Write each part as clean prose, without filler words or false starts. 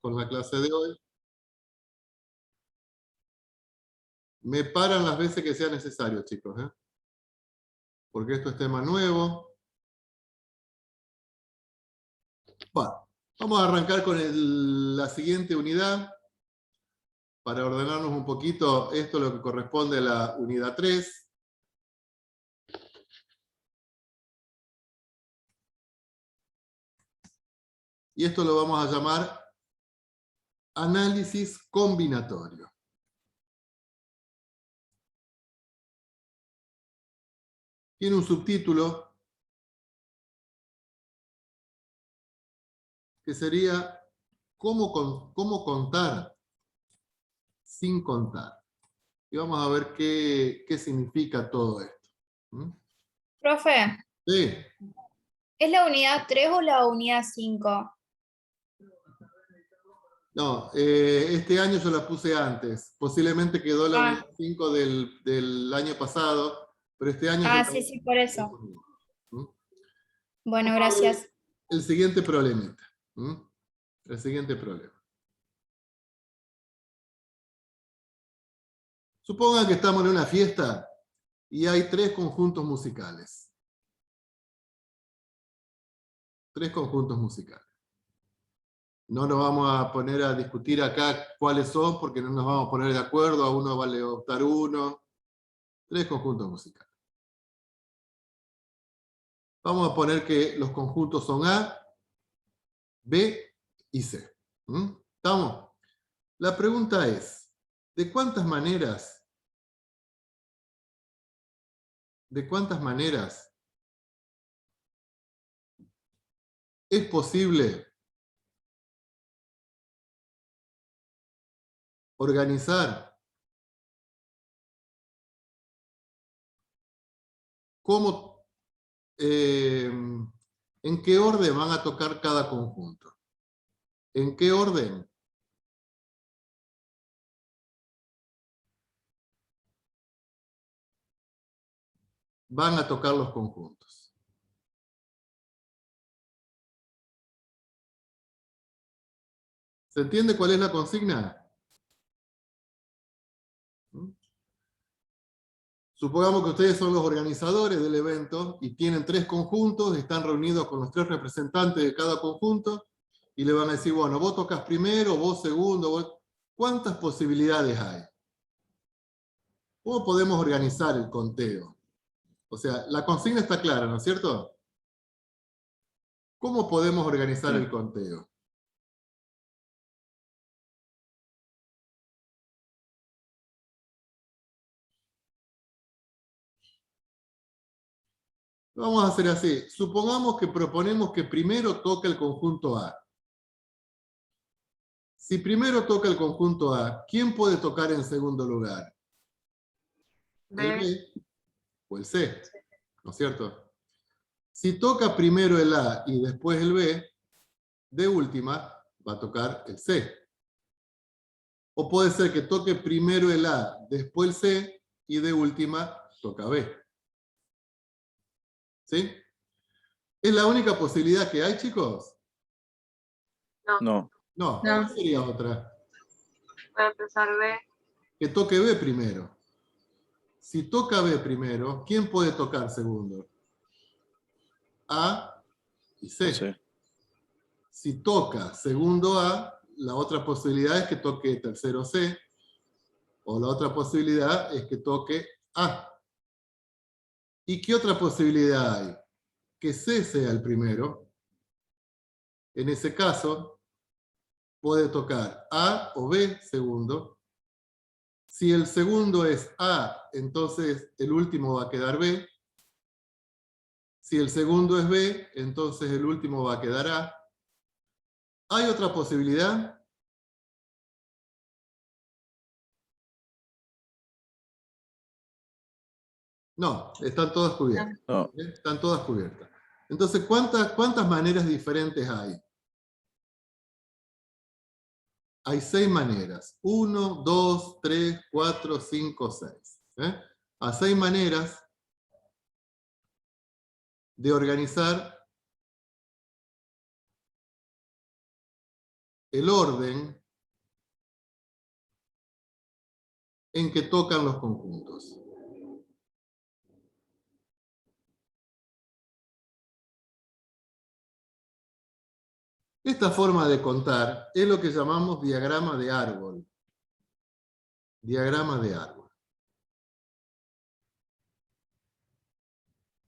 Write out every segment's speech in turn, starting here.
con la clase de hoy. Me paran las veces que sea necesario, chicos, ¿eh? Porque esto es tema nuevo. Bueno, vamos a arrancar con la siguiente unidad. Para ordenarnos un poquito, esto es lo que corresponde a la unidad 3. Y esto lo vamos a llamar análisis combinatorio. Tiene un subtítulo que sería ¿cómo contar sin contar? Y vamos a ver qué significa todo esto. ¿Mm? Profe, Sí. ¿es la unidad 3 o la unidad 5? No, este año yo la puse antes. Posiblemente quedó la unidad 5 del año pasado, pero este año yo Sí, por eso. ¿Mm? Bueno, Vamos a ver gracias. el siguiente problemita. ¿Mm? El siguiente problema. Supongan que estamos en una fiesta y hay 3 conjuntos musicales. 3 conjuntos musicales. No nos vamos a poner a discutir acá cuáles son, porque no nos vamos a poner de acuerdo, a uno vale optar uno. 3 conjuntos musicales. Vamos a poner que los conjuntos son A, B y C. ¿Mm? ¿Estamos? La pregunta es, ¿de cuántas maneras es posible organizar cómo, en qué orden van a tocar cada conjunto? ¿En qué orden? Van a tocar los conjuntos. ¿Se entiende cuál es la consigna? ¿Mm? Supongamos que ustedes son los organizadores del evento y tienen 3 conjuntos, están reunidos con los 3 representantes de cada conjunto y le van a decir, bueno, vos tocas primero, vos segundo, ¿cuántas posibilidades hay? ¿Cómo podemos organizar el conteo? O sea, la consigna está clara, ¿no es cierto? ¿Cómo podemos organizar el conteo? Lo vamos a hacer así. Supongamos que proponemos que primero toque el conjunto A. Si primero toca el conjunto A, ¿quién puede tocar en segundo lugar? ¿El B o el C? ¿No es cierto? Si toca primero el A y después el B, de última va a tocar el C. O puede ser que toque primero el A, después el C y de última toca B. ¿Sí? ¿Es la única posibilidad que hay, chicos? No. No, No. ¿cuál sería otra? Voy a empezar B. Que toque B primero. Si toca B primero, ¿quién puede tocar segundo? A y C. Sí. Si toca segundo A, la otra posibilidad es que toque tercero C, o la otra posibilidad es que toque A. ¿Y qué otra posibilidad hay? Que C sea el primero. En ese caso, puede tocar A o B segundo. Si el segundo es A, entonces el último va a quedar B. Si el segundo es B, entonces el último va a quedar A. ¿Hay otra posibilidad? No, están todas cubiertas. No. Están todas cubiertas. Entonces, ¿cuántas maneras diferentes hay? Hay 6 maneras. 1, 2, 3, 4, 5, 6. A 6 maneras de organizar el orden en que tocan los conjuntos. Esta forma de contar es lo que llamamos diagrama de árbol. Diagrama de árbol.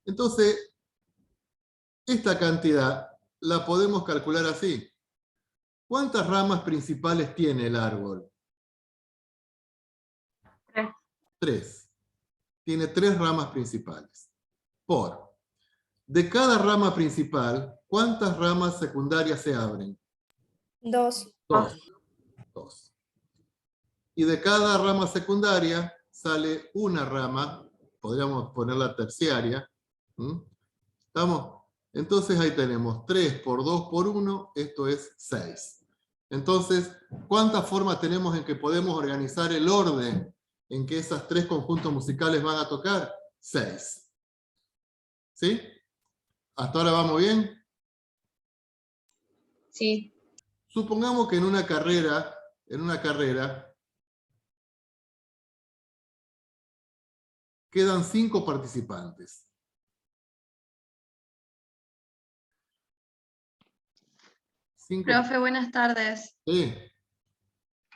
Entonces, esta cantidad la podemos calcular así. ¿Cuántas ramas principales tiene el árbol? 3. 3. Tiene 3 ramas principales. De cada rama principal, ¿cuántas ramas secundarias se abren? 2. 2. Y de cada rama secundaria sale una rama, podríamos ponerla terciaria. ¿Estamos? Entonces ahí tenemos 3 por 2 por 1, esto es 6. Entonces, ¿cuántas formas tenemos en que podemos organizar el orden en que esos 3 conjuntos musicales van a tocar? 6. ¿Sí? ¿Hasta ahora vamos bien? Sí. Supongamos que en una carrera quedan 5 participantes. Profe, buenas tardes. Sí.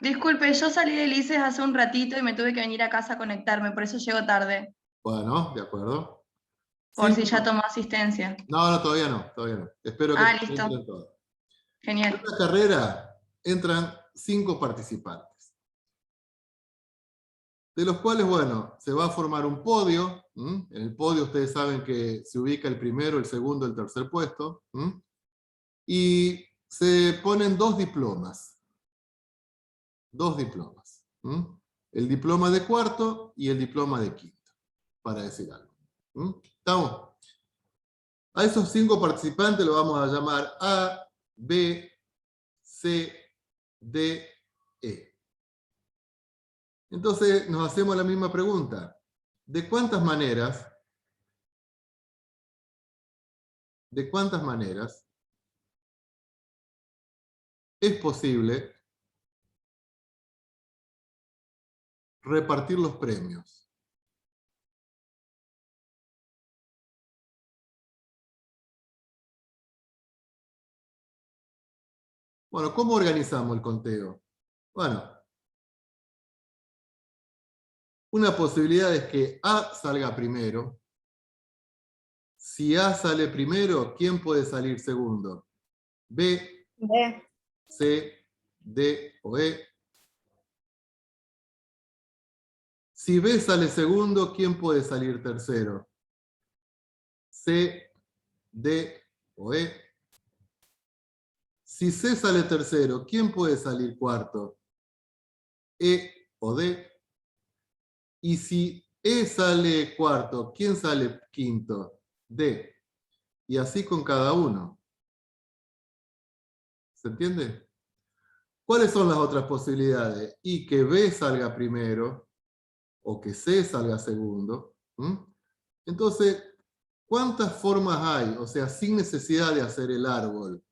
Disculpe, yo salí del ICES hace un ratito y me tuve que venir a casa a conectarme, por eso llego tarde. Bueno, de acuerdo. Por 5 si ya tomó asistencia. No, todavía no. Espero que Listo. entren todos. Genial. En una carrera entran 5 participantes, de los cuales, bueno, se va a formar un podio. En el podio ustedes saben que se ubica el primero, el segundo, el tercer puesto. Y se ponen 2 diplomas. 2 diplomas. El diploma de cuarto y el diploma de quinto, para decir algo. ¿Estamos? A esos 5 participantes los vamos a llamar A, B, C, D, E. Entonces nos hacemos la misma pregunta. ¿De cuántas maneras es posible repartir los premios? Bueno, ¿cómo organizamos el conteo? Bueno, una posibilidad es que A salga primero. Si A sale primero, ¿quién puede salir segundo? B, B. C, D o E. Si B sale segundo, ¿quién puede salir tercero? C, D o E. Si C sale tercero, ¿quién puede salir cuarto? E o D. Y si E sale cuarto, ¿quién sale quinto? D. Y así con cada uno. ¿Se entiende? ¿Cuáles son las otras posibilidades? Y que B salga primero, o que C salga segundo. Entonces, ¿cuántas formas hay? O sea, sin necesidad de hacer el árbol.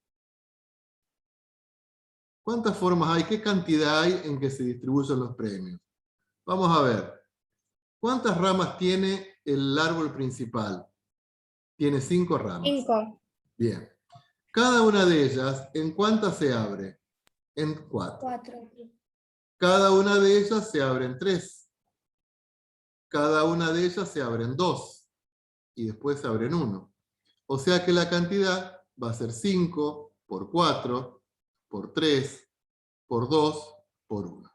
¿Cuántas formas hay? ¿Qué cantidad hay en que se distribuyen los premios? Vamos a ver. ¿Cuántas ramas tiene el árbol principal? Tiene 5 ramas. 5. Bien. Cada una de ellas, ¿en cuántas se abre? En 4. 4. Cada una de ellas se abre en 3. Cada una de ellas se abre en 2. Y después se abre en 1. O sea que la cantidad va a ser 5 por 4, por 3, por 2, por 1.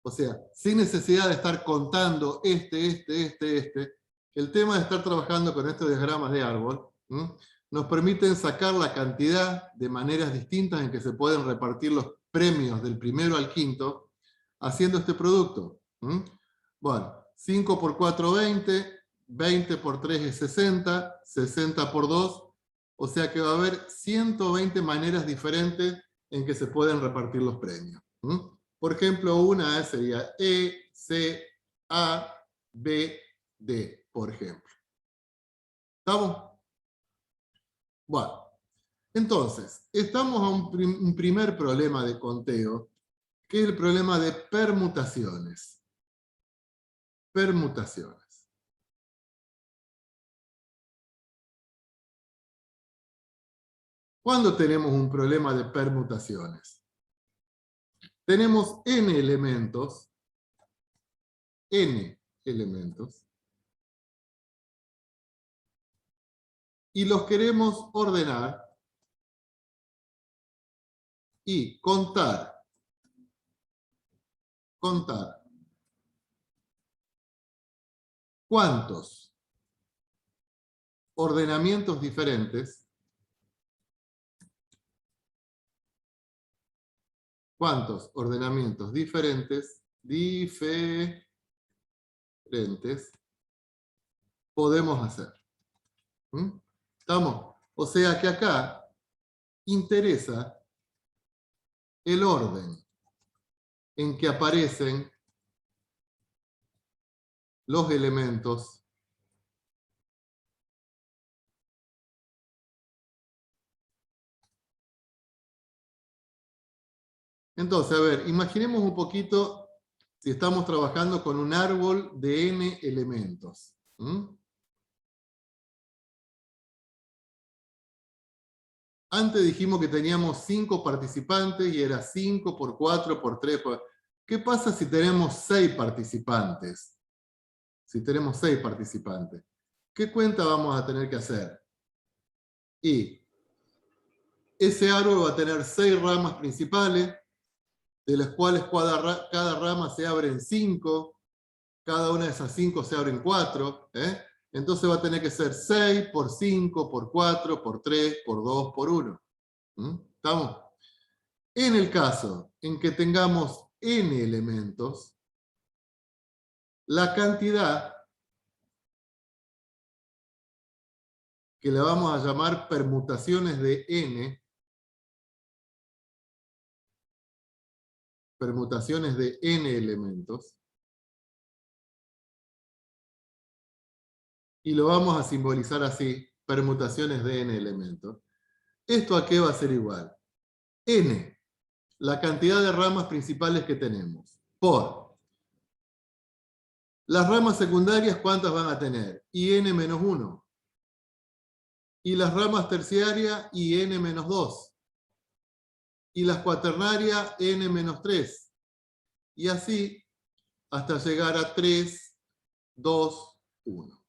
O sea, sin necesidad de estar contando el tema de estar trabajando con estos diagramas de árbol nos permiten sacar la cantidad de maneras distintas en que se pueden repartir los premios del primero al quinto haciendo este producto. Bueno, 5 por 4, 20, 20 por 3 es 60, 60 por 2, o sea que va a haber 120 maneras diferentes en que se pueden repartir los premios. Por ejemplo, una sería E, C, A, B, D, por ejemplo. ¿Estamos? Bueno, Entonces, estamos a un primer problema de conteo, que es el problema de permutaciones. Permutaciones. ¿Cuándo tenemos un problema de permutaciones? Tenemos n elementos, y los queremos ordenar y contar cuántos ordenamientos diferentes podemos hacer. ¿Estamos? O sea que acá interesa el orden en que aparecen los elementos Entonces, a ver, imaginemos un poquito si estamos trabajando con un árbol de n elementos. Antes dijimos que teníamos 5 participantes y era 5 por 4 por 3. ¿Qué pasa si tenemos 6 participantes? Si tenemos 6 participantes, ¿qué cuenta vamos a tener que hacer? Y ese árbol va a tener 6 ramas principales, de las cuales cada rama se abre en 5, cada una de esas 5 se abre en 4, entonces va a tener que ser 6 por 5, por 4, por 3, por 2, por 1. ¿Estamos? En el caso en que tengamos n elementos, la cantidad, que la vamos a llamar permutaciones de n, elementos, y lo vamos a simbolizar así, permutaciones de n elementos. ¿Esto a qué va a ser igual? N, la cantidad de ramas principales que tenemos, por las ramas secundarias, ¿cuántas van a tener? IN menos 1. Y las ramas terciarias, IN menos 2. Y las cuaternarias, N menos 3. Y así, hasta llegar a 3, 2, 1.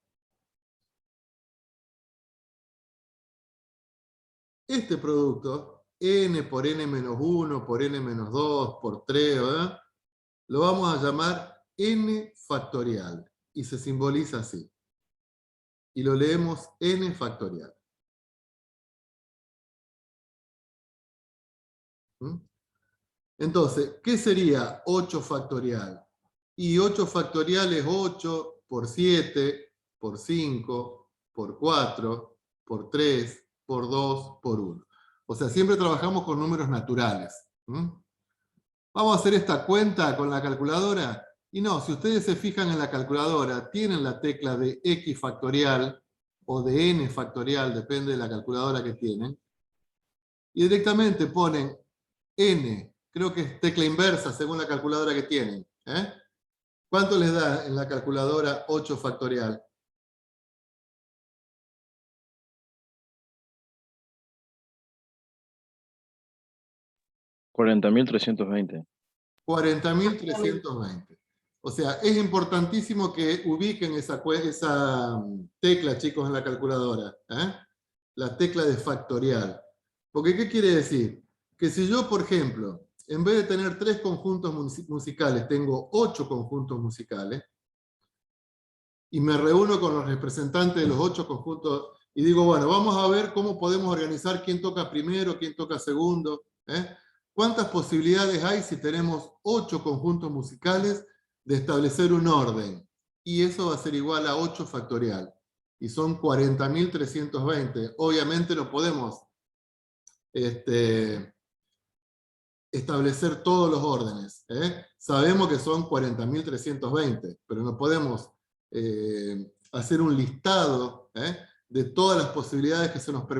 Este producto, n por n menos 1, por n menos 2, por 3, ¿verdad? Lo vamos a llamar n factorial. Y se simboliza así. Y lo leemos n factorial. Entonces, ¿qué sería 8 factorial? Y 8 factorial es 8 por 7, por 5, por 4, por 3, por 2, por 1. O sea, siempre trabajamos con números naturales. Vamos a hacer esta cuenta con la calculadora. Y no, si ustedes se fijan en la calculadora, tienen la tecla de x factorial o de n factorial, depende de la calculadora que tienen. Y directamente ponen n, creo que es tecla inversa según la calculadora que tienen. ¿Cuánto les da en la calculadora 8 factorial? $40.320. 40.320. O sea, es importantísimo que ubiquen esa tecla, chicos, en la calculadora. La tecla de factorial. Porque, ¿qué quiere decir? Que si yo, por ejemplo, en vez de tener 3 conjuntos musicales, tengo 8 conjuntos musicales, y me reúno con los representantes de los 8 conjuntos, y digo, bueno, vamos a ver cómo podemos organizar quién toca primero, quién toca segundo. ¿Cuántas posibilidades hay si tenemos 8 conjuntos musicales de establecer un orden? Y eso va a ser igual a 8 factorial. Y son 40.320. Obviamente no podemos establecer todos los órdenes. Sabemos que son 40.320, pero no podemos hacer un listado de todas las posibilidades que se nos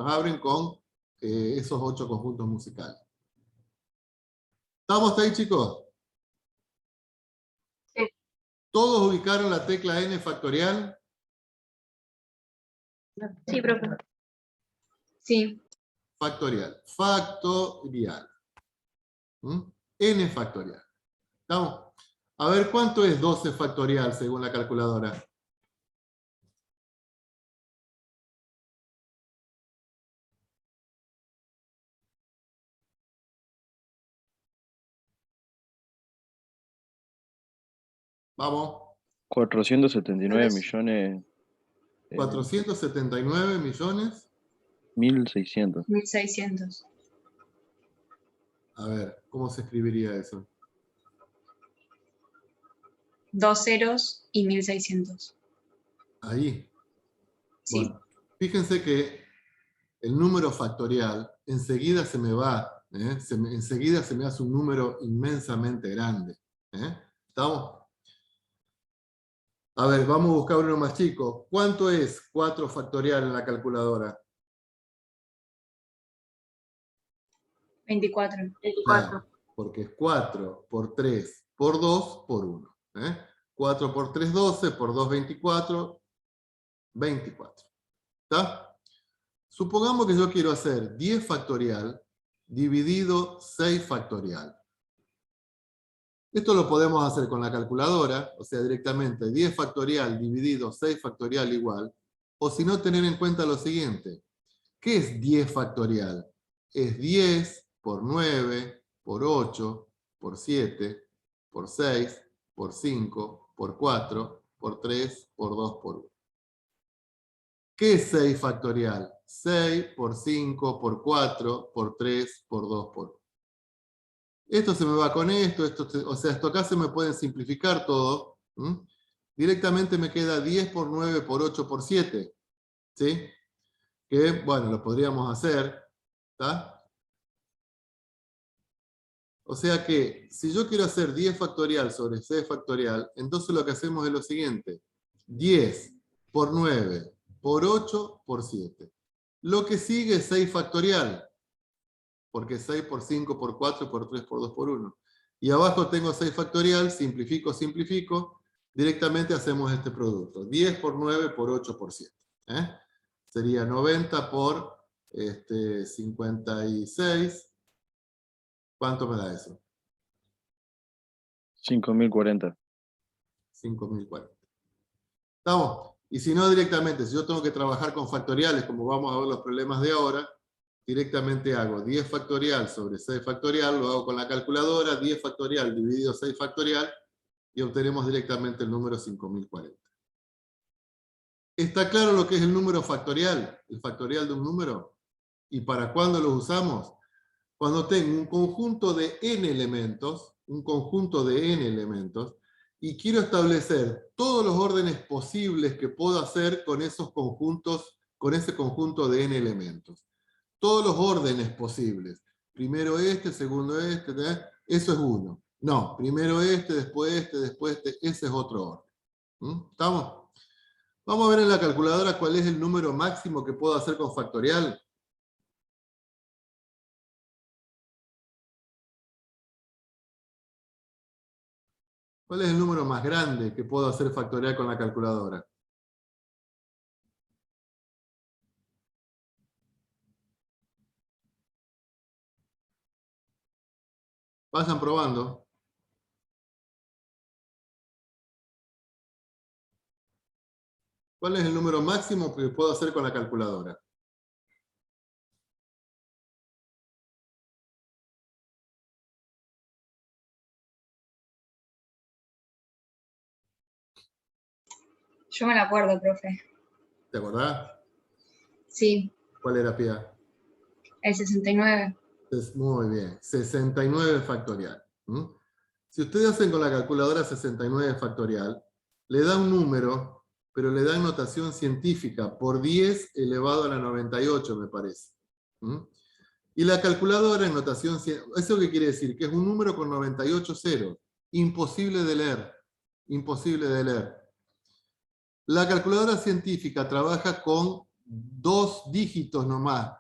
abren con esos 8 conjuntos musicales. ¿Estamos ahí, chicos? Sí. ¿Todos ubicaron la tecla n factorial? Sí, profe. Sí. Factorial. Factorial. N factorial. ¿Estamos? A ver, ¿cuánto es 12 factorial según la calculadora? Vamos. 479 millones. 479 millones. 1600. 1600. A ver, ¿cómo se escribiría eso? 2 ceros y 1600. Ahí. Sí. Bueno, fíjense que el número factorial enseguida se me va, enseguida se me hace un número inmensamente grande. ¿Estamos? A ver, vamos a buscar uno más chico. ¿Cuánto es 4 factorial en la calculadora? 24. 24. Claro, porque es 4 por 3 por 2 por 1. 4 por 3, 12, por 2, 24, 24. ¿Está? Supongamos que yo quiero hacer 10 factorial dividido 6 factorial. Esto lo podemos hacer con la calculadora, o sea, directamente 10 factorial dividido 6 factorial igual, o si no, tener en cuenta lo siguiente. ¿Qué es 10 factorial? Es 10 por 9, por 8, por 7, por 6, por 5, por 4, por 3, por 2, por 1. ¿Qué es 6 factorial? 6 por 5, por 4, por 3, por 2, por 1. Esto se me va con esto, o sea, esto acá se me pueden simplificar todo. Directamente me queda 10 por 9 por 8 por 7. ¿Sí? Que, bueno, lo podríamos hacer. ¿Está? O sea que, si yo quiero hacer 10 factorial sobre 6 factorial, entonces lo que hacemos es lo siguiente. 10 por 9 por 8 por 7. Lo que sigue es 6 factorial. Porque 6 por 5 por 4 por 3 por 2 por 1. Y abajo tengo 6 factorial, simplifico, simplifico. Directamente hacemos este producto. 10 por 9 por 8 por 7. Sería 90 por 56. ¿Cuánto me da eso? 5040. 5040. ¿Estamos? Y si no, directamente, si yo tengo que trabajar con factoriales, como vamos a ver los problemas de ahora, directamente hago 10 factorial sobre 6 factorial, lo hago con la calculadora, 10 factorial dividido 6 factorial, y obtenemos directamente el número 5040. ¿Está claro lo que es el número factorial? El factorial de un número. ¿Y para cuándo lo usamos? Cuando tengo un conjunto de n elementos, y quiero establecer todos los órdenes posibles que puedo hacer con esos conjuntos, con ese conjunto de n elementos. Todos los órdenes posibles. Primero este, segundo este, eso es uno. No, primero este, después este, ese es otro orden. ¿Estamos? Vamos a ver en la calculadora cuál es el número máximo que puedo hacer con factorial. ¿Cuál es el número más grande que puedo hacer factorial con la calculadora? Vayan probando. ¿Cuál es el número máximo que puedo hacer con la calculadora? Yo me la acuerdo, profe. ¿Te acordás? Sí, ¿Cuál era, Pia? el 69. Muy bien, 69 factorial. Si ustedes hacen con la calculadora 69 factorial, le da un número, pero le da notación científica, por 10 elevado a la 98, me parece. Y la calculadora en notación científica, ¿eso qué quiere decir? Que es un número con 98 ceros. Imposible de leer. Imposible de leer. La calculadora científica trabaja con 2 dígitos nomás.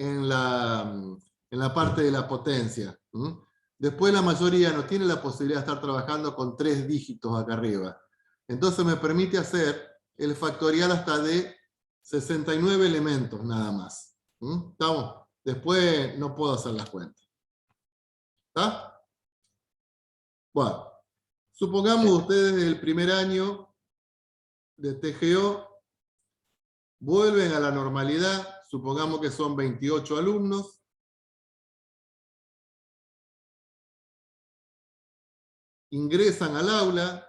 en la parte de la potencia. Después la mayoría no tiene la posibilidad de estar trabajando con 3 dígitos acá arriba. Entonces me permite hacer el factorial hasta de 69 elementos nada más. ¿Estamos? Después no puedo hacer las cuentas. ¿Está? Bueno, supongamos ustedes el primer año de TGO vuelven a la normalidad, supongamos que son 28 alumnos. Ingresan al aula.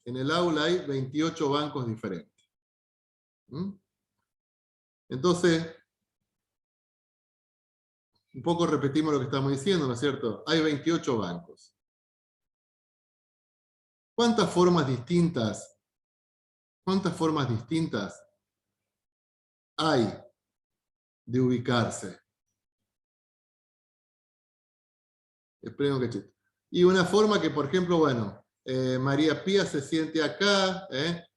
En el aula hay 28 bancos diferentes. Entonces, un poco repetimos lo que estamos diciendo, ¿no es cierto? Hay 28 bancos. ¿Cuántas formas distintas hay de ubicarse? Espero que chiste. Y una forma que, por ejemplo, bueno, María Pía se siente acá,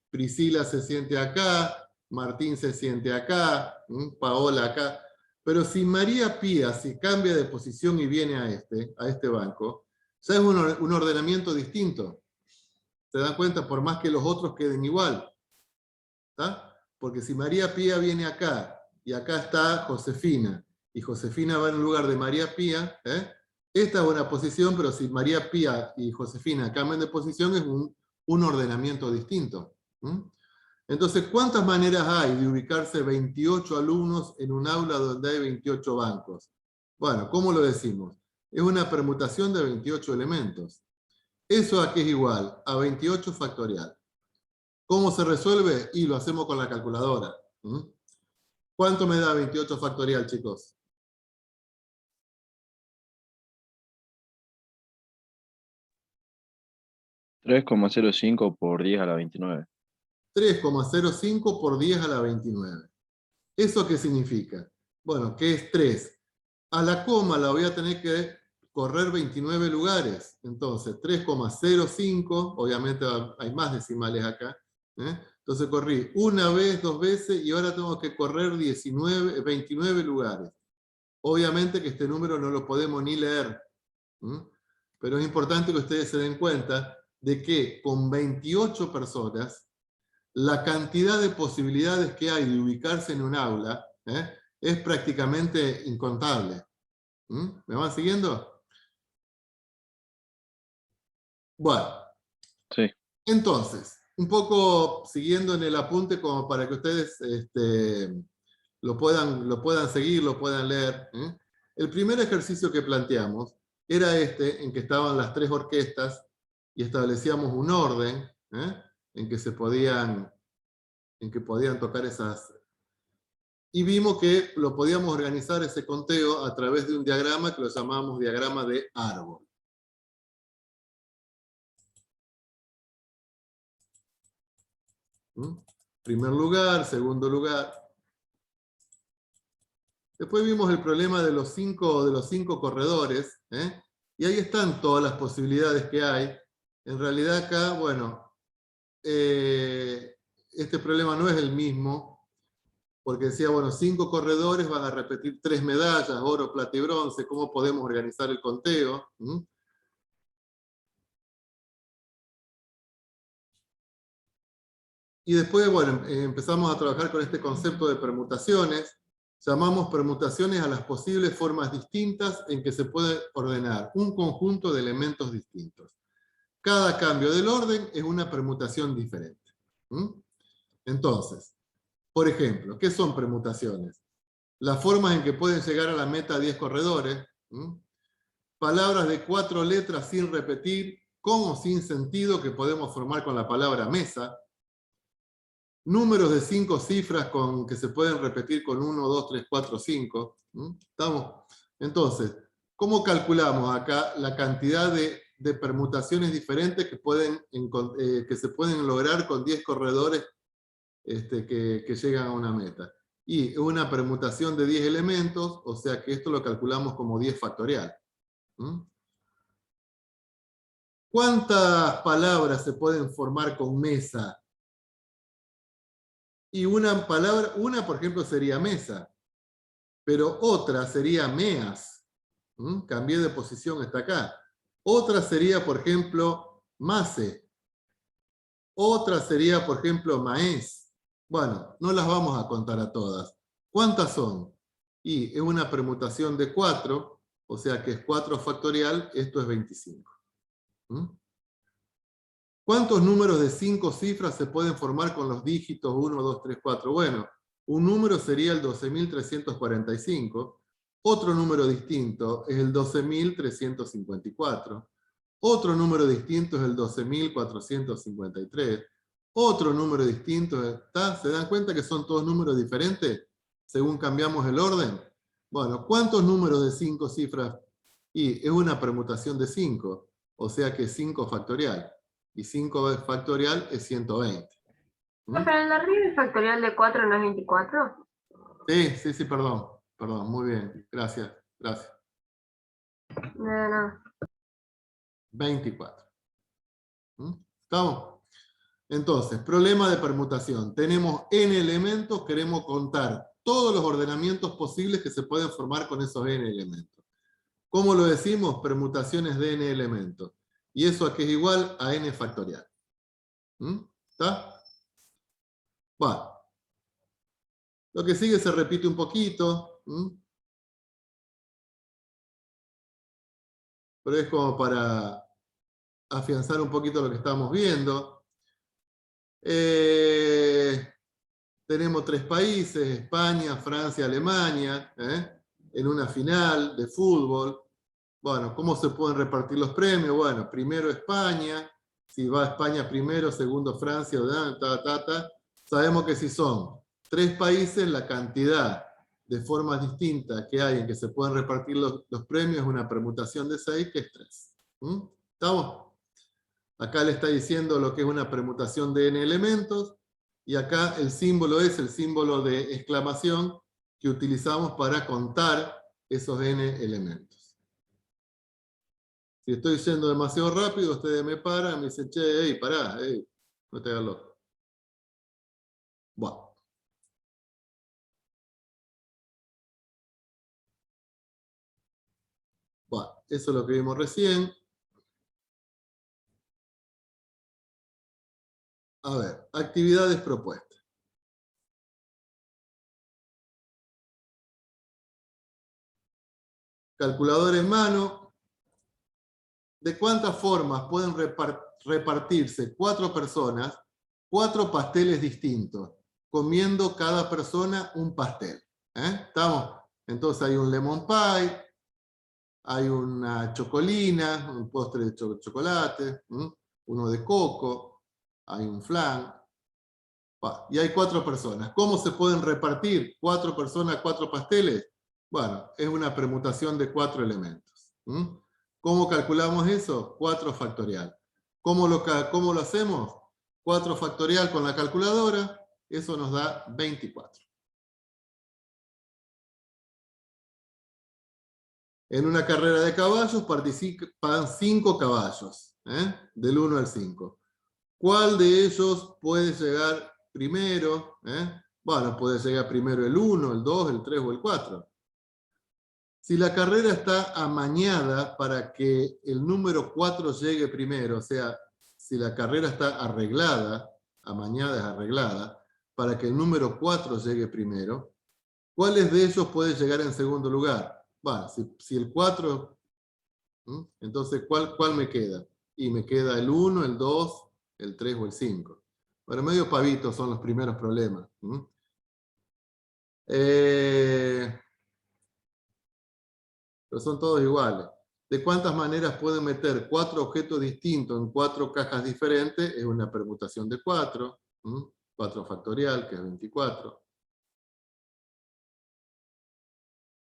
Priscila se siente acá, Martín se siente acá, Paola acá. Pero si María Pía, si cambia de posición y viene a este banco, ya es un ordenamiento distinto. ¿Se dan cuenta? Por más que los otros queden igual. ¿Está? Porque si María Pía viene acá, y acá está Josefina, y Josefina va en lugar de María Pía, esta es una posición, pero si María Pía y Josefina cambian de posición, es un ordenamiento distinto. Entonces, ¿cuántas maneras hay de ubicarse 28 alumnos en un aula donde hay 28 bancos? Bueno, ¿cómo lo decimos? Es una permutación de 28 elementos. ¿Eso a qué es igual? A 28 factorial. ¿Cómo se resuelve? Y lo hacemos con la calculadora. ¿Cuánto me da 28 factorial, chicos? $3,05 por 10 a la 29. 3,05 por 10 a la 29. ¿Eso qué significa? Bueno, ¿qué es 3? A la coma la voy a tener que correr 29 lugares. Entonces, 3,05, obviamente hay más decimales acá. Entonces corrí una vez, 2 veces, y ahora tengo que correr 29 lugares. Obviamente que este número no lo podemos ni leer. Pero es importante que ustedes se den cuenta de que con 28 personas, la cantidad de posibilidades que hay de ubicarse en un aula es prácticamente incontable. ¿Me van siguiendo? Bueno. Sí. Entonces, un poco siguiendo en el apunte como para que ustedes lo puedan seguir, lo puedan leer. El primer ejercicio que planteamos era en que estaban las 3 orquestas y establecíamos un orden en que podían tocar esas. Y vimos que lo podíamos organizar ese conteo a través de un diagrama que lo llamamos diagrama de árbol. Primer lugar, segundo lugar. Después vimos el problema de los 5 corredores, y ahí están todas las posibilidades que hay. En realidad acá, bueno, este problema no es el mismo, porque decía, bueno, 5 corredores van a repetir 3 medallas, oro, plata y bronce. ¿Cómo podemos organizar el conteo? Y después, bueno, empezamos a trabajar con este concepto de permutaciones. Llamamos permutaciones a las posibles formas distintas en que se puede ordenar un conjunto de elementos distintos. Cada cambio del orden es una permutación diferente. Entonces, por ejemplo, ¿qué son permutaciones? Las formas en que pueden llegar a la meta 10 corredores. Palabras de 4 letras sin repetir, con o sin sentido, que podemos formar con la palabra mesa. Números de 5 cifras que se pueden repetir con 1, 2, 3, 4, 5. ¿Estamos? Entonces, ¿cómo calculamos acá la cantidad de permutaciones diferentes que se pueden lograr con 10 corredores que llegan a una meta? Y una permutación de 10 elementos, o sea que esto lo calculamos como 10 factorial. ¿Cuántas palabras se pueden formar con mesa? Y una palabra, por ejemplo, sería mesa. Pero otra sería meas. Cambié de posición, está acá. Otra sería, por ejemplo, mase. Otra sería, por ejemplo, maes. Bueno, no las vamos a contar a todas. ¿Cuántas son? Y es una permutación de 4, o sea que es 4 factorial, esto es 25. ¿Cuántos números de 5 cifras se pueden formar con los dígitos 1, 2, 3, 4? Bueno, un número sería el 12.345. Otro número distinto es el 12.354. Otro número distinto es el 12.453. Otro número distinto está. ¿Se dan cuenta que son todos números diferentes según cambiamos el orden? Bueno, ¿cuántos números de 5 cifras? Y es una permutación de 5, o sea que 5 factorial. Y 5 factorial es 120. Pero el de arriba el factorial de 4 no es 24. Sí, perdón. Perdón, muy bien. Gracias. No. 24. ¿Estamos? Entonces, problema de permutación. Tenemos n elementos, queremos contar todos los ordenamientos posibles que se pueden formar con esos n elementos. ¿Cómo lo decimos? Permutaciones de n elementos. Y eso aquí es igual a n factorial. ¿Está? Bueno. Lo que sigue se repite un poquito. Pero es como para afianzar un poquito lo que estamos viendo. Tenemos 3 países, España, Francia, Alemania, en una final de fútbol. Bueno, ¿cómo se pueden repartir los premios? Bueno, primero España, si va España primero, segundo Francia, sabemos que si son 3 países, la cantidad de formas distintas que hay en que se pueden repartir los premios es una permutación de 6, que es 3. ¿Estamos? Acá le está diciendo lo que es una permutación de n elementos, y acá el símbolo es el símbolo de exclamación que utilizamos para contar esos n elementos. Si estoy yendo demasiado rápido, ustedes me paran, me dicen, che, pará, no te hagas loco. Bueno. Bueno, eso es lo que vimos recién. A ver, actividades propuestas. Calculador en mano. ¿De cuántas formas pueden repartirse 4 personas 4 pasteles distintos, comiendo cada persona un pastel? ¿Estamos? Entonces hay un lemon pie, hay una chocolina, un postre de chocolate, uno de coco, hay un flan, y hay 4 personas. ¿Cómo se pueden repartir 4 personas 4 pasteles? Bueno, es una permutación de 4 elementos. ¿Cómo calculamos eso? 4 factorial. ¿Cómo lo hacemos? 4 factorial con la calculadora, eso nos da 24. En una carrera de caballos participan 5 caballos, del 1 al 5. ¿Cuál de ellos puede llegar primero? Bueno, puede llegar primero el 1, el 2, el 3 o el 4. Si la carrera está amañada para que el número 4 llegue primero, o sea, si la carrera está arreglada, amañada es arreglada, para que el número 4 llegue primero, ¿cuáles de ellos puede llegar en segundo lugar? Bueno, si el 4, entonces ¿cuál me queda? Y me queda el 1, el 2, el 3 o el 5. Bueno, medio pavitos son los primeros problemas. Pero son todos iguales. ¿De cuántas maneras pueden meter 4 objetos distintos en 4 cajas diferentes? Es una permutación de 4. 4 factorial, que es 24.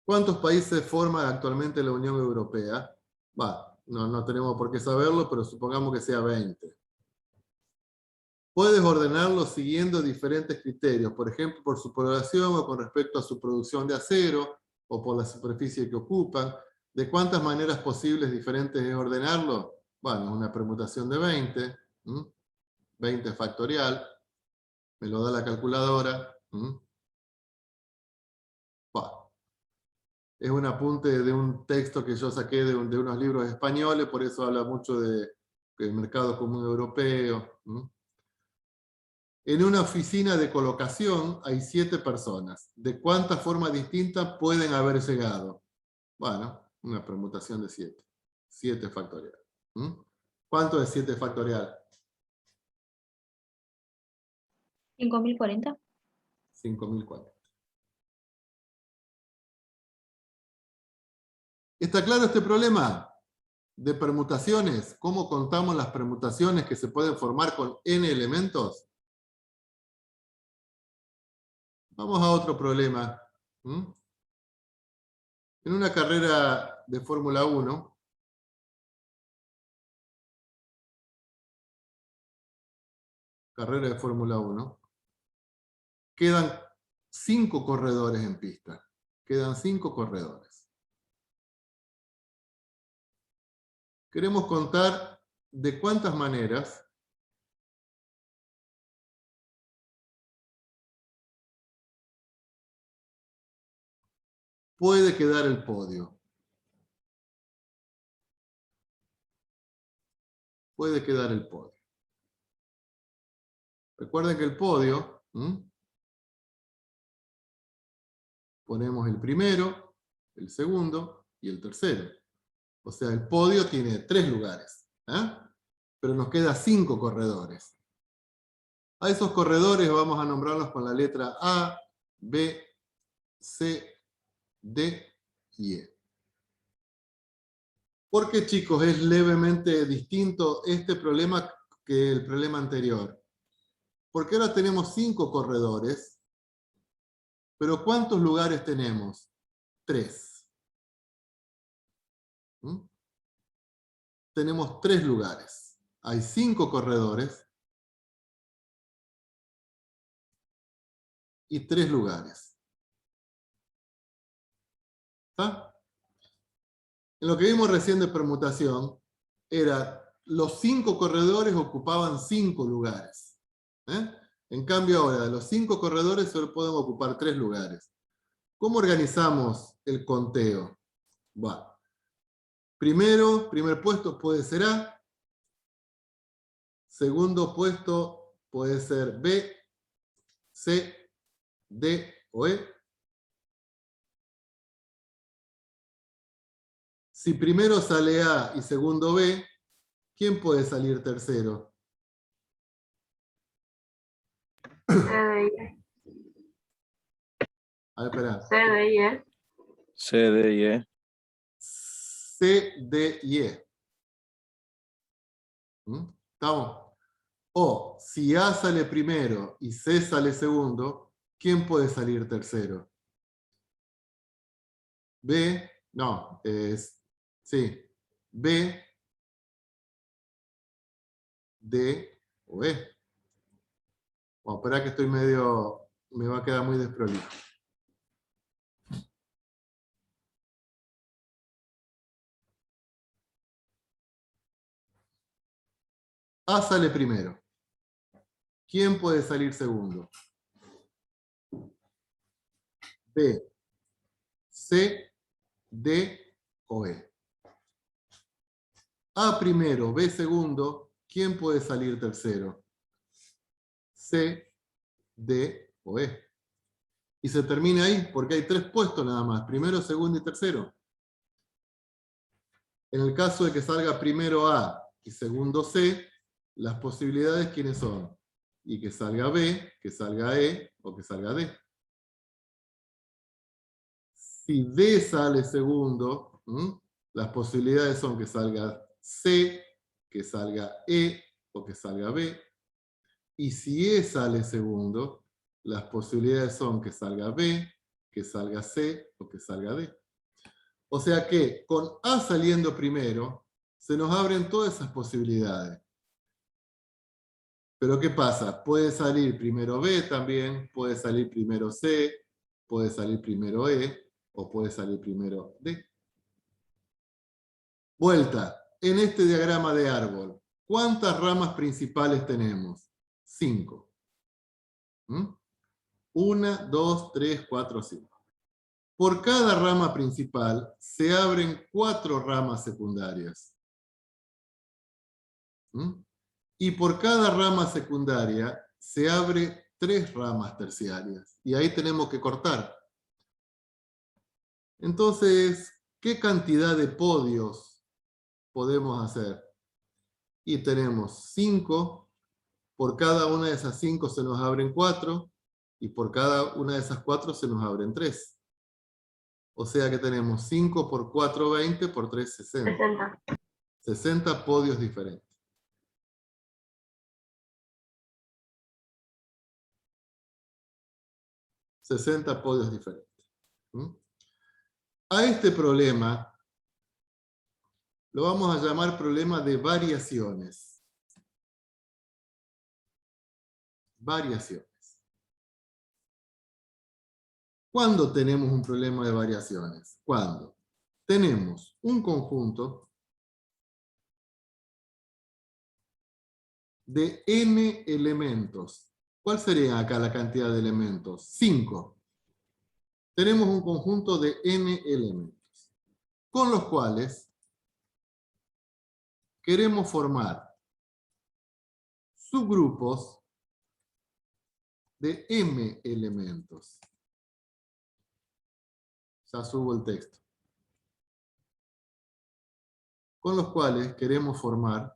¿Cuántos países forman actualmente la Unión Europea? No tenemos por qué saberlo, pero supongamos que sea 20. Puedes ordenarlos siguiendo diferentes criterios, por ejemplo, por su población o con respecto a su producción de acero, o por la superficie que ocupan. ¿De cuántas maneras posibles diferentes es ordenarlo? Bueno, una permutación de 20. 20 factorial. Me lo da la calculadora. es un apunte de un texto que yo saqué de unos libros españoles, por eso habla mucho del mercado común europeo. En una oficina de colocación hay 7 personas. ¿De cuántas formas distintas pueden haber llegado? Bueno, una permutación de 7. 7 factorial. ¿Cuánto es 7 factorial? 5040. 5040. ¿Está claro este problema de permutaciones? ¿Cómo contamos las permutaciones que se pueden formar con n elementos? Vamos a otro problema. En una carrera de Fórmula 1, quedan 5 corredores en pista. Quedan 5 corredores. Queremos contar de cuántas maneras puede quedar el podio. Puede quedar el podio. Recuerden que el podio, ponemos el primero, el segundo y el tercero. O sea, el podio tiene 3 lugares. Pero nos queda 5 corredores. A esos corredores vamos a nombrarlos con la letra A, B, C, D y E. ¿Por qué, chicos, es levemente distinto este problema que el problema anterior? Porque ahora tenemos 5 corredores, pero ¿cuántos lugares tenemos? 3. Tenemos 3 lugares. Hay 5 corredores y 3 lugares. ¿Está? En lo que vimos recién de permutación, los 5 corredores ocupaban 5 lugares. En cambio ahora, de los 5 corredores solo pueden ocupar 3 lugares. ¿Cómo organizamos el conteo? Bueno, primer puesto puede ser A, segundo puesto puede ser B, C, D o E. Si primero sale A y segundo B, ¿quién puede salir tercero? C, D, I, E. A ver, espera. C, D, I, E. C, D y E. C, D y E. ¿Estamos? O, si A sale primero y C sale segundo, ¿quién puede salir tercero? B, no, sí, B, D o E. Bueno, espera que estoy medio, me va a quedar muy desprolijo. A sale primero. ¿Quién puede salir segundo? B, C, D o E. A primero, B segundo, ¿quién puede salir tercero? C, D o E. Y se termina ahí, porque hay 3 puestos nada más, primero, segundo y tercero. En el caso de que salga primero A y segundo C, las posibilidades, ¿quiénes son? Y que salga B, que salga E o que salga D. Si D sale segundo, las posibilidades son que salga C, que salga E o que salga B. Y si E sale segundo, las posibilidades son que salga B, que salga C o que salga D. O sea que con A saliendo primero, se nos abren todas esas posibilidades. Pero ¿qué pasa? Puede salir primero B también, puede salir primero C, puede salir primero E, o puede salir primero D. Vuelta. En este diagrama de árbol, ¿cuántas ramas principales tenemos? 5. 1, 2, 3, 4, 5. por cada rama principal se abren 4 ramas secundarias. ¿Mm? Y por cada rama secundaria se abre 3 ramas terciarias. Y ahí tenemos que cortar. Entonces, ¿qué cantidad de podios podemos hacer? Y tenemos 5. Por cada una de esas 5 se nos abren 4. Y por cada una de esas 4 se nos abren 3. O sea que tenemos 5 por 4, 20, por 3, 60. 60. 60 podios diferentes. $60 podios diferentes. ¿Mm? A este problema lo vamos a llamar problema de variaciones. Variaciones. ¿Cuándo tenemos un problema de variaciones? Cuando tenemos un conjunto de n elementos. ¿Cuál sería acá la cantidad de elementos? 5. Tenemos un conjunto de n elementos, con los cuales queremos formar subgrupos de m elementos. Ya subo el texto. Con los cuales queremos formar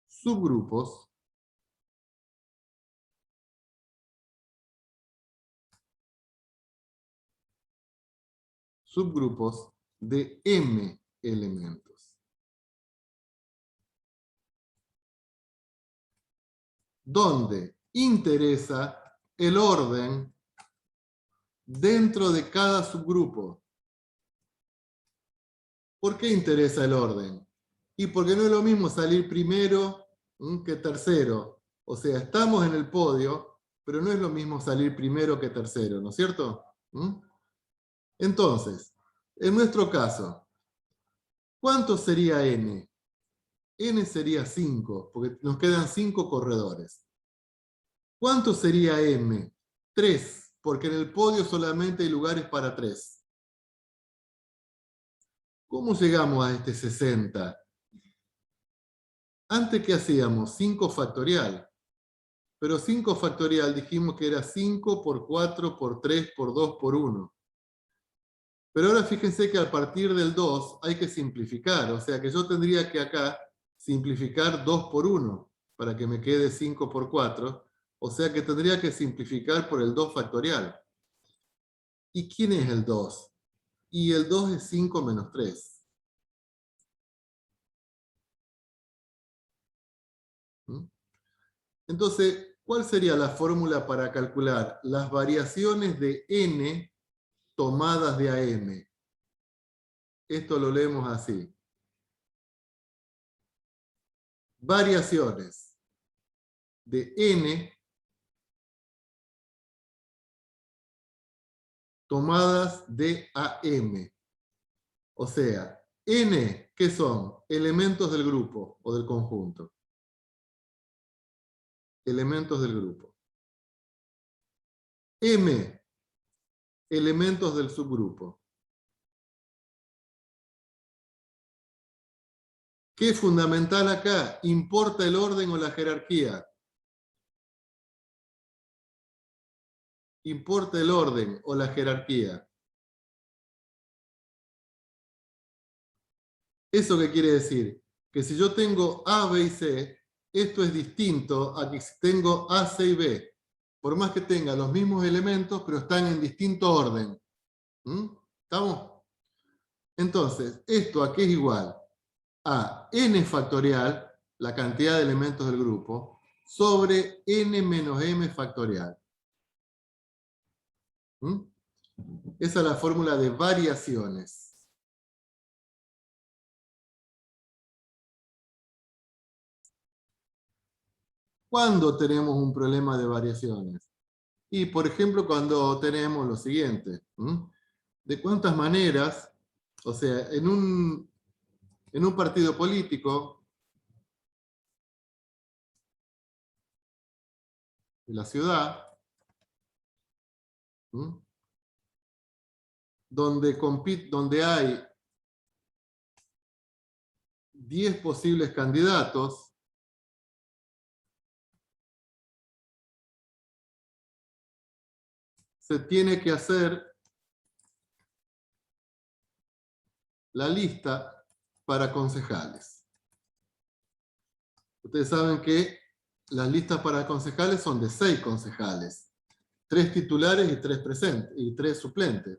subgrupos de m elementos, donde interesa el orden dentro de cada subgrupo. ¿Por qué interesa el orden? Y porque no es lo mismo salir primero que tercero. O sea, estamos en el podio, pero no es lo mismo salir primero que tercero, ¿no es cierto? Entonces, en nuestro caso, ¿cuánto sería n? N sería 5, porque nos quedan 5 corredores. ¿Cuánto sería m? 3, porque en el podio solamente hay lugares para 3. ¿Cómo llegamos a este 60? Antes, ¿qué hacíamos? 5 factorial. Pero 5 factorial dijimos que era 5 por 4 por 3 por 2 por 1. Pero ahora fíjense que a partir del 2 hay que simplificar. O sea que yo tendría que acá simplificar 2 por 1 para que me quede 5 por 4. O sea que tendría que simplificar por el 2 factorial. ¿Y quién es el 2? Y el 2 es 5 menos 3. Entonces, ¿cuál sería la fórmula para calcular las variaciones de n tomadas de AM? Esto lo leemos así. Variaciones de n tomadas de AM. O sea, n, ¿qué son? Elementos del grupo o del conjunto. Elementos del grupo. M, elementos del subgrupo. ¿Qué es fundamental acá? ¿Importa el orden o la jerarquía? Importa el orden o la jerarquía. ¿Eso qué quiere decir? Que si yo tengo A, B y C, esto es distinto a que si tengo A, C y B. Por más que tenga los mismos elementos, pero están en distinto orden. ¿Estamos? Entonces, ¿esto a qué es igual? A n factorial, la cantidad de elementos del grupo, sobre n menos m factorial. Esa es la fórmula de variaciones. ¿Cuándo tenemos un problema de variaciones? Y, por ejemplo, cuando tenemos lo siguiente. ¿De cuántas maneras? O sea, en un partido político de la ciudad, donde hay 10 posibles candidatos, se tiene que hacer la lista para concejales. Ustedes saben que las listas para concejales son de 6 concejales, 3 titulares y 3 suplentes.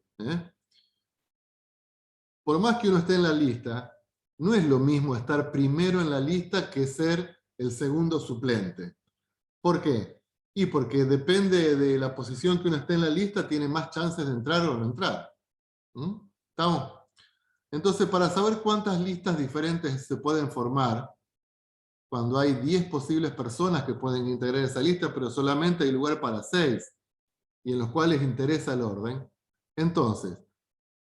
Por más que uno esté en la lista, no es lo mismo estar primero en la lista que ser el segundo suplente. ¿Por qué? Y porque depende de la posición que uno esté en la lista, tiene más chances de entrar o no entrar. ¿Estamos? Entonces, para saber cuántas listas diferentes se pueden formar, cuando hay 10 posibles personas que pueden integrar esa lista, pero solamente hay lugar para 6, y en los cuales interesa el orden, entonces,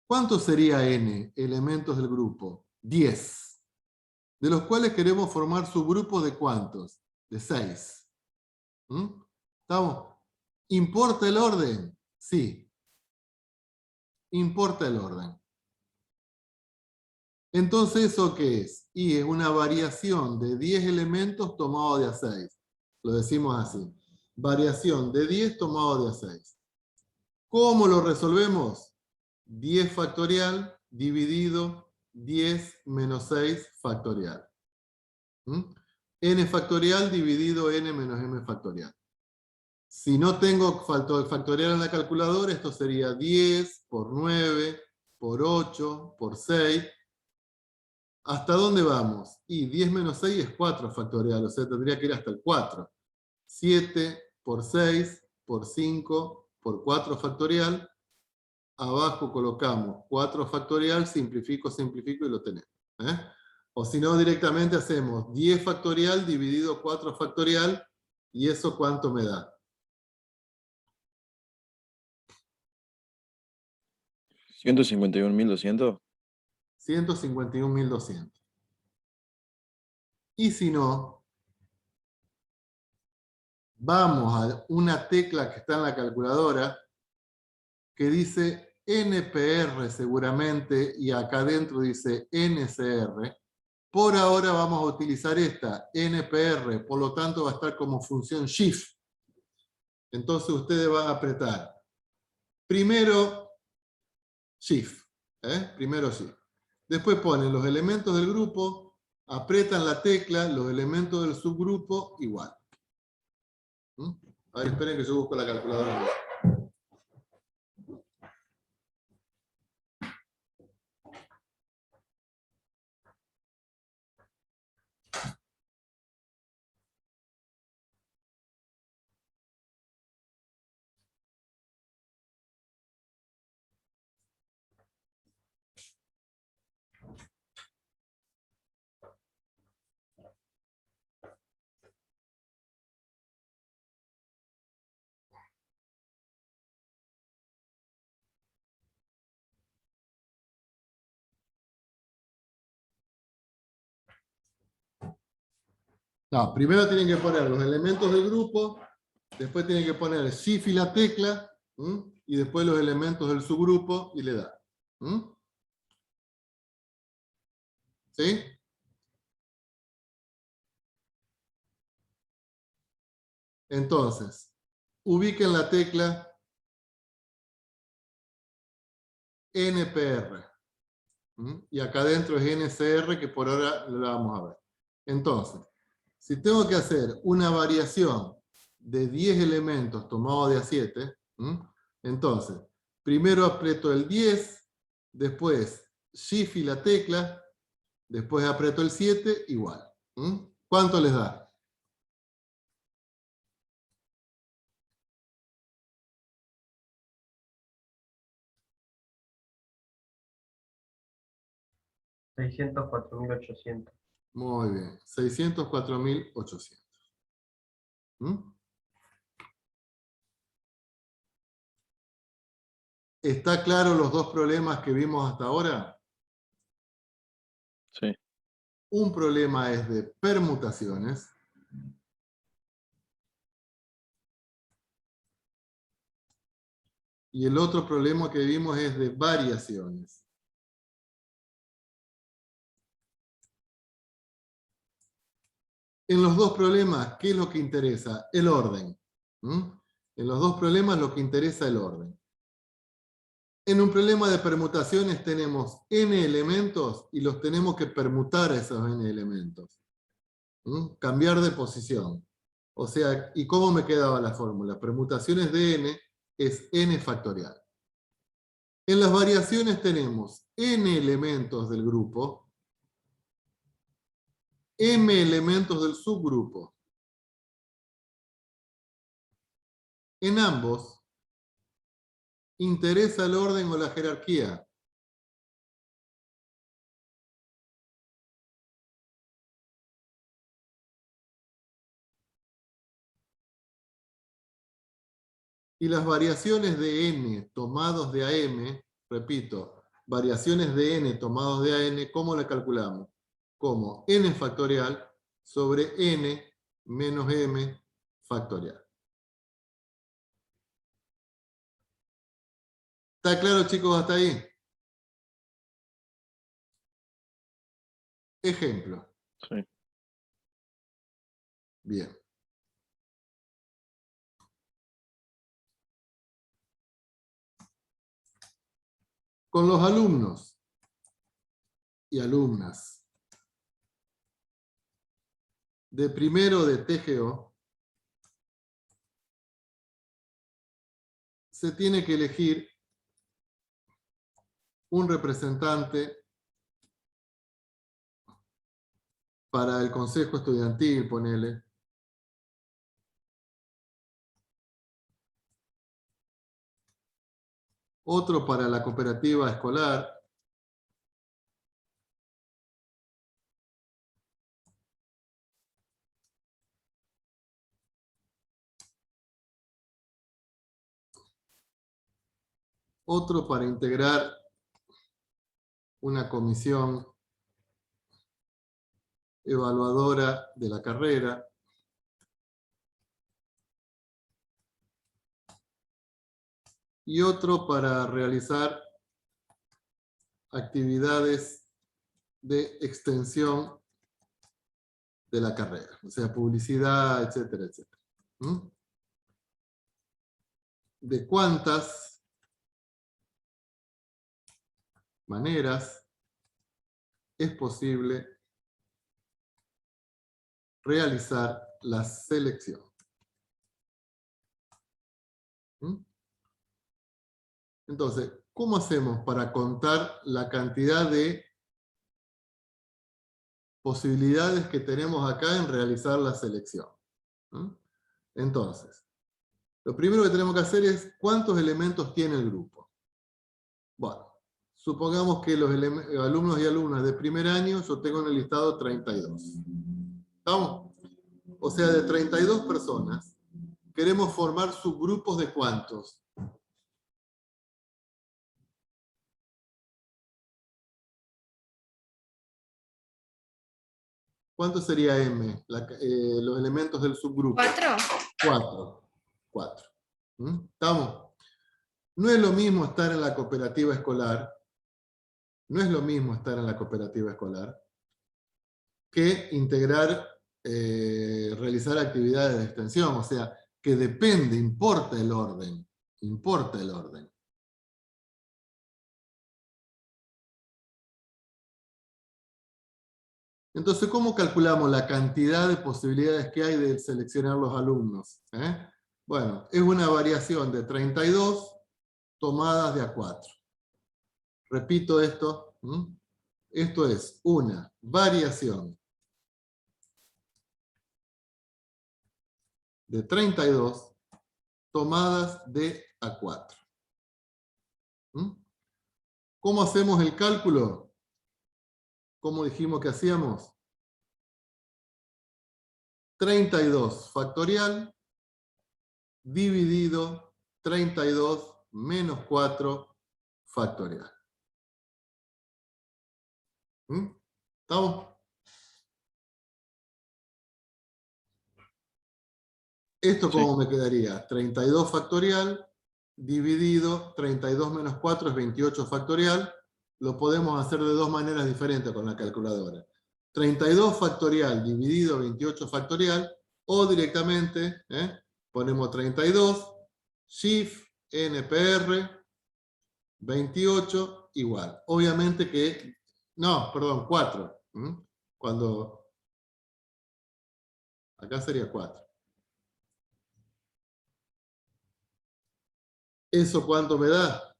¿cuánto sería n elementos del grupo? 10. De los cuales queremos formar subgrupos de ¿cuántos? De 6. ¿Estamos? ¿Importa el orden? Sí. Importa el orden. Entonces, ¿eso qué es? Y es una variación de 10 elementos tomado de a 6. Lo decimos así. Variación de 10 tomado de a 6. ¿Cómo lo resolvemos? 10 factorial dividido 10 menos 6 factorial. N factorial dividido n menos m factorial. Si no tengo factorial en la calculadora, esto sería 10 por 9, por 8, por 6. ¿Hasta dónde vamos? Y 10 menos 6 es 4 factorial, o sea, tendría que ir hasta el 4. 7 por 6, por 5, por 4 factorial. Abajo colocamos 4 factorial, simplifico y lo tenemos. O si no, directamente hacemos 10 factorial dividido 4 factorial, y eso ¿cuánto me da? 151.200. 151.200. Y si no, vamos a una tecla que está en la calculadora que dice NPR seguramente, y acá adentro dice NCR. Por ahora vamos a utilizar esta, NPR, por lo tanto va a estar como función Shift. Entonces ustedes van a apretar primero Shift. Primero Shift. Después ponen los elementos del grupo, apretan la tecla, los elementos del subgrupo, igual. A ver, esperen que yo busco la calculadora. No, primero tienen que poner los elementos del grupo, después tienen que poner el Shift y la tecla, y después los elementos del subgrupo y le da. ¿Sí? Entonces, ubiquen la tecla NPR. Y acá adentro es NCR, que por ahora la vamos a ver. Entonces, si tengo que hacer una variación de 10 elementos tomados de a 7, entonces, primero aprieto el 10, después Shift y la tecla, después aprieto el 7, igual. ¿Cuánto les da? $604.800. Muy bien, 604.800. ¿Está claro los dos problemas que vimos hasta ahora? Sí. Un problema es de permutaciones. Y el otro problema que vimos es de variaciones. En los dos problemas, ¿qué es lo que interesa? El orden. En los dos problemas lo que interesa es el orden. En un problema de permutaciones tenemos n elementos y los tenemos que permutar a esos n elementos. Cambiar de posición. O sea, ¿y cómo me quedaba la fórmula? Permutaciones de n es n factorial. En las variaciones tenemos n elementos del grupo, m elementos del subgrupo. En ambos, ¿interesa el orden o la jerarquía? Y las variaciones de n tomados de AM, repito, variaciones de n tomados de AN, ¿cómo la calculamos? Como n factorial sobre n menos m factorial. ¿Está claro, chicos, hasta ahí? Ejemplo. Sí. Bien. Con los alumnos y alumnas de primero de TGO, se tiene que elegir un representante para el consejo estudiantil, ponele. Otro para la cooperativa escolar. Otro para integrar una comisión evaluadora de la carrera. Y otro para realizar actividades de extensión de la carrera, o sea, publicidad, etcétera, etcétera. ¿De cuántas maneras es posible realizar la selección? Entonces, ¿cómo hacemos para contar la cantidad de posibilidades que tenemos acá en realizar la selección? Entonces, lo primero que tenemos que hacer es ¿cuántos elementos tiene el grupo? Bueno, supongamos que los alumnos y alumnas de primer año yo tengo en el listado 32. ¿Estamos? O sea, de 32 personas, queremos formar subgrupos de ¿cuántos? ¿Cuánto sería M? Los elementos del subgrupo. 4. 4. ¿Estamos? No es lo mismo estar en la cooperativa escolar. No es lo mismo estar en la cooperativa escolar que integrar, realizar actividades de extensión. O sea, que depende, importa el orden. Importa el orden. Entonces, ¿cómo calculamos la cantidad de posibilidades que hay de seleccionar los alumnos? Bueno, es una variación de 32 tomadas de a 4. Repito esto. Esto es una variación de 32 tomadas de a 4. ¿Cómo hacemos el cálculo? ¿Cómo dijimos que hacíamos? 32 factorial dividido 32 menos 4 factorial. ¿Estamos? ¿Esto cómo me quedaría? 32 factorial dividido 32 menos 4 es 28 factorial. Lo podemos hacer de dos maneras diferentes con la calculadora. 32 factorial dividido 28 factorial, o directamente ponemos 32, shift NPR, 28 igual. Obviamente que, no, perdón, 4. Cuando, acá sería 4. ¿Eso cuánto me da?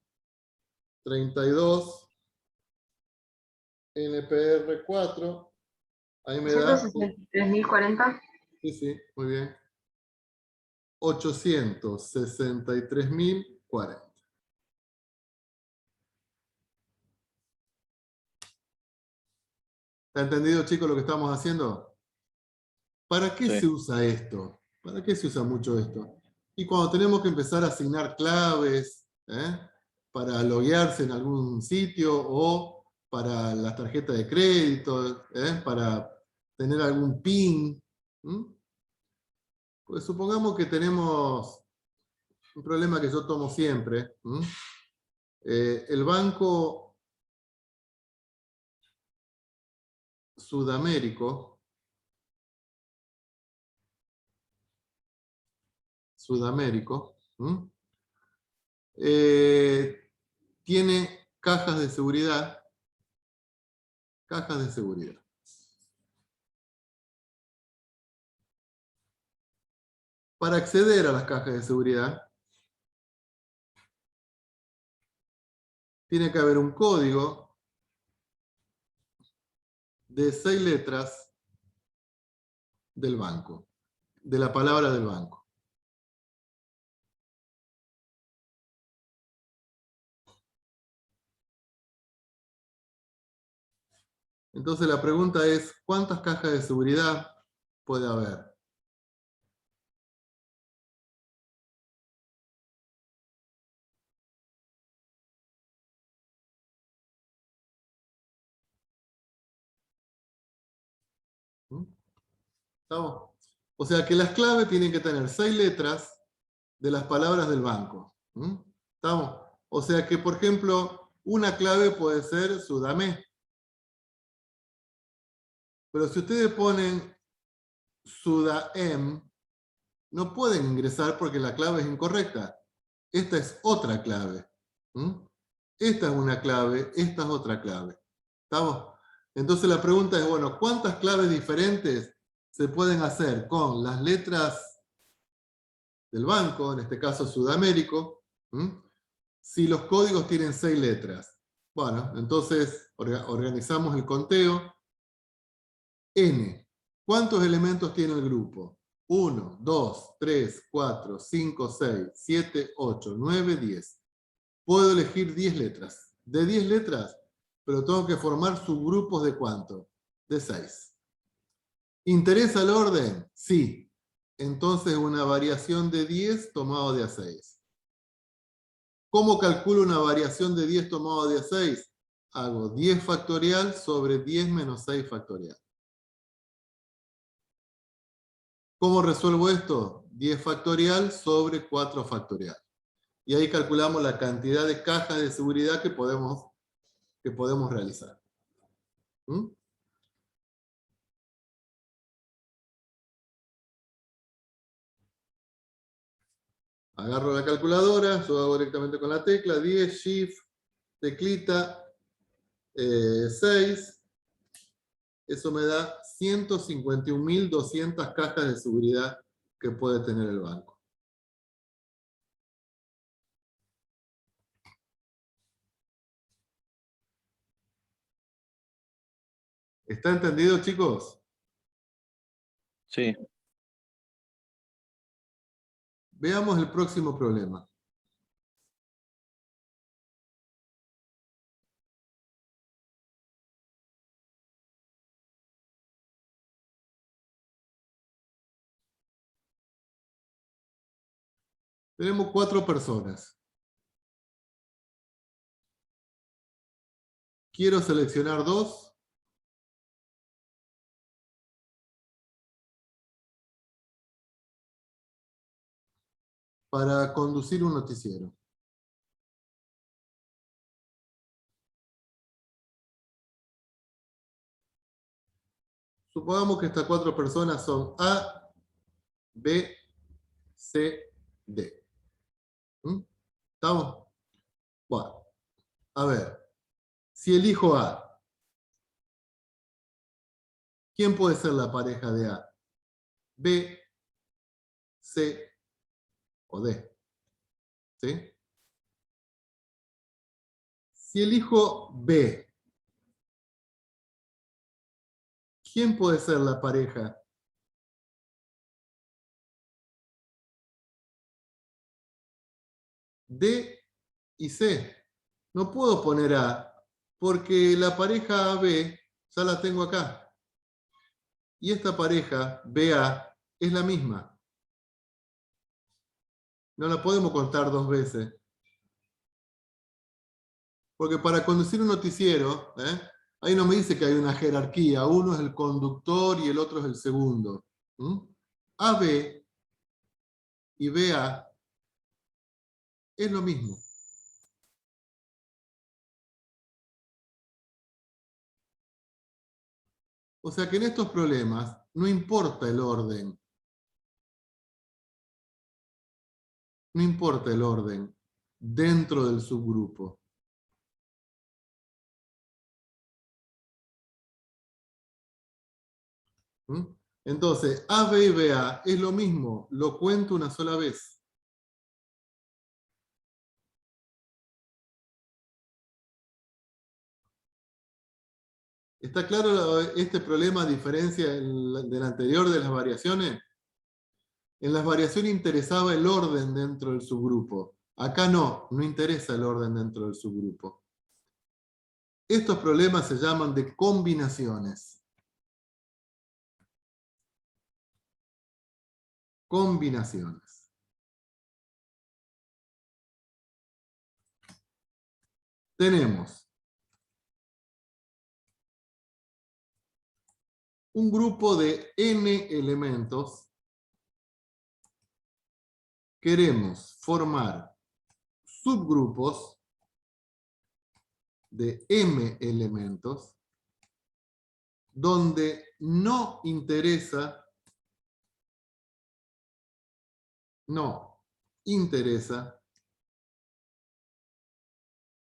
32 NPR 4. Ahí me da... 163.040. Sí, muy bien. 863.040. ¿Está entendido, chicos, lo que estamos haciendo? ¿Para qué Sí. se usa esto? ¿Para qué se usa mucho esto? Y cuando tenemos que empezar a asignar claves, para loguearse en algún sitio, o para las tarjetas de crédito, para tener algún PIN. Pues supongamos que tenemos un problema que yo tomo siempre. El Banco Sudamérico tiene cajas de seguridad. Cajas de seguridad. Para acceder a las cajas de seguridad, tiene que haber un código de 6 letras del banco, de la palabra del banco. Entonces la pregunta es, ¿cuántas cajas de seguridad puede haber? ¿Estamos? O sea que las claves tienen que tener 6 letras de las palabras del banco. ¿Estamos? O sea que, por ejemplo, una clave puede ser Sudamé. Pero si ustedes ponen Sudaem, no pueden ingresar porque la clave es incorrecta. Esta es otra clave. Esta es una clave, esta es otra clave. ¿Estamos? Entonces la pregunta es, bueno, ¿cuántas claves diferentes se pueden hacer con las letras del banco, en este caso Sudamérico, si los códigos tienen 6 letras? Bueno, entonces organizamos el conteo. N. ¿Cuántos elementos tiene el grupo? 1, 2, 3, 4, 5, 6, 7, 8, 9, 10. Puedo elegir 10 letras. De 10 letras, pero tengo que formar subgrupos de ¿cuánto? De 6. ¿Interesa el orden? Sí. Entonces una variación de 10 tomado de A6. ¿Cómo calculo una variación de 10 tomado de A6? Hago 10 factorial sobre 10 menos 6 factorial. ¿Cómo resuelvo esto? 10 factorial sobre 4 factorial. Y ahí calculamos la cantidad de cajas de seguridad que podemos realizar. Agarro la calculadora, yo hago directamente con la tecla, 10, Shift, teclita, 6. Eso me da 151.200 cajas de seguridad que puede tener el banco. ¿Está entendido, chicos? Sí. Veamos el próximo problema. Tenemos 4 personas. Quiero seleccionar 2. Para conducir un noticiero. Supongamos que estas 4 personas son A, B, C, D. ¿Estamos? Bueno, a ver. Si elijo A, ¿quién puede ser la pareja de A? B, C o D. ¿Sí? Si elijo B, ¿quién puede ser la pareja? D y C. No puedo poner A, porque la pareja AB ya la tengo acá. Y esta pareja BA es la misma. No la podemos contar 2 veces. Porque para conducir un noticiero, ahí no me dice que hay una jerarquía. Uno es el conductor y el otro es el segundo. AB y BA es lo mismo. O sea que en estos problemas no importa el orden. No importa el orden dentro del subgrupo. Entonces, AB y BA es lo mismo, lo cuento una sola vez. ¿Está claro este problema a diferencia del anterior de las variaciones? En las variaciones interesaba el orden dentro del subgrupo. Acá no interesa el orden dentro del subgrupo. Estos problemas se llaman de combinaciones. Combinaciones. Tenemos un grupo de n elementos. Queremos formar subgrupos de m elementos donde no interesa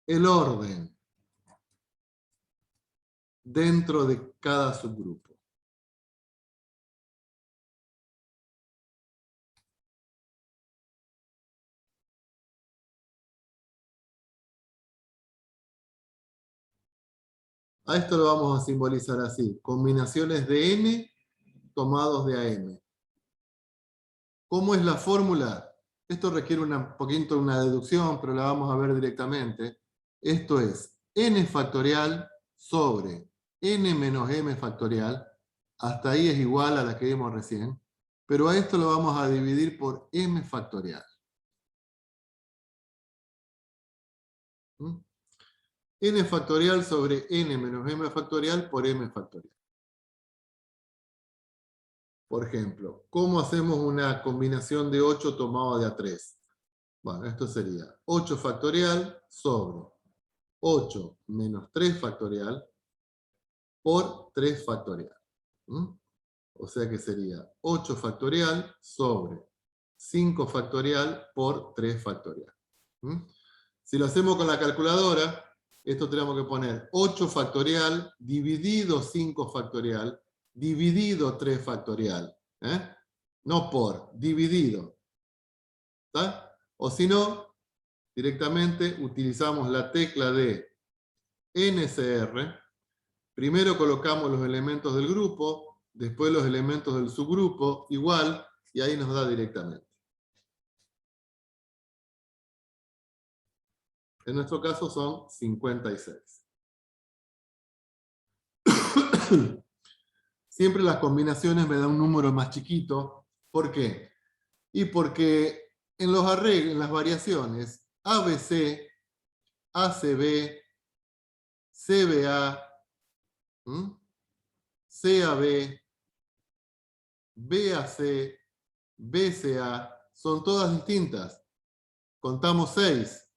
el orden dentro de cada subgrupo. A esto lo vamos a simbolizar así: combinaciones de n tomados de AM. ¿Cómo es la fórmula? Esto requiere un poquito una deducción, pero la vamos a ver directamente. Esto es n factorial sobre n menos m factorial. Hasta ahí es igual a la que vimos recién. Pero a esto lo vamos a dividir por m factorial. N factorial sobre n menos m factorial por m factorial. Por ejemplo, ¿cómo hacemos una combinación de 8 tomado de A3? Bueno, esto sería 8 factorial sobre 8 menos 3 factorial por 3 factorial. O sea que sería 8 factorial sobre 5 factorial por 3 factorial. Si lo hacemos con la calculadora, esto tenemos que poner 8 factorial dividido 5 factorial dividido 3 factorial. No por, dividido. ¿Está? O si no, directamente utilizamos la tecla de NCR. Primero colocamos los elementos del grupo, después los elementos del subgrupo, igual, y ahí nos da directamente. En nuestro caso son 56. Siempre las combinaciones me dan un número más chiquito. ¿Por qué? Y porque en los arreglos, en las variaciones, ABC, ACB, CBA, CAB, BAC, BCA, son todas distintas. Contamos 6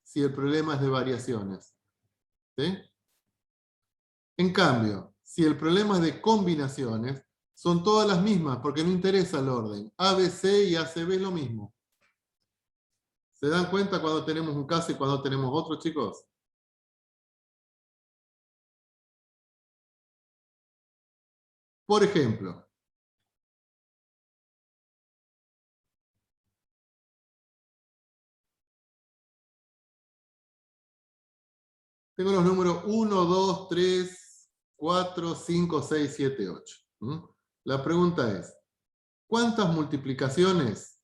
si el problema es de variaciones. ¿Sí? En cambio, si el problema es de combinaciones, son todas las mismas, porque no interesa el orden. ABC y ACB es lo mismo. ¿Se dan cuenta cuando tenemos un caso y cuando tenemos otro, chicos? Por ejemplo, tengo los números 1, 2, 3, 4, 5, 6, 7, 8. La pregunta es, ¿cuántas multiplicaciones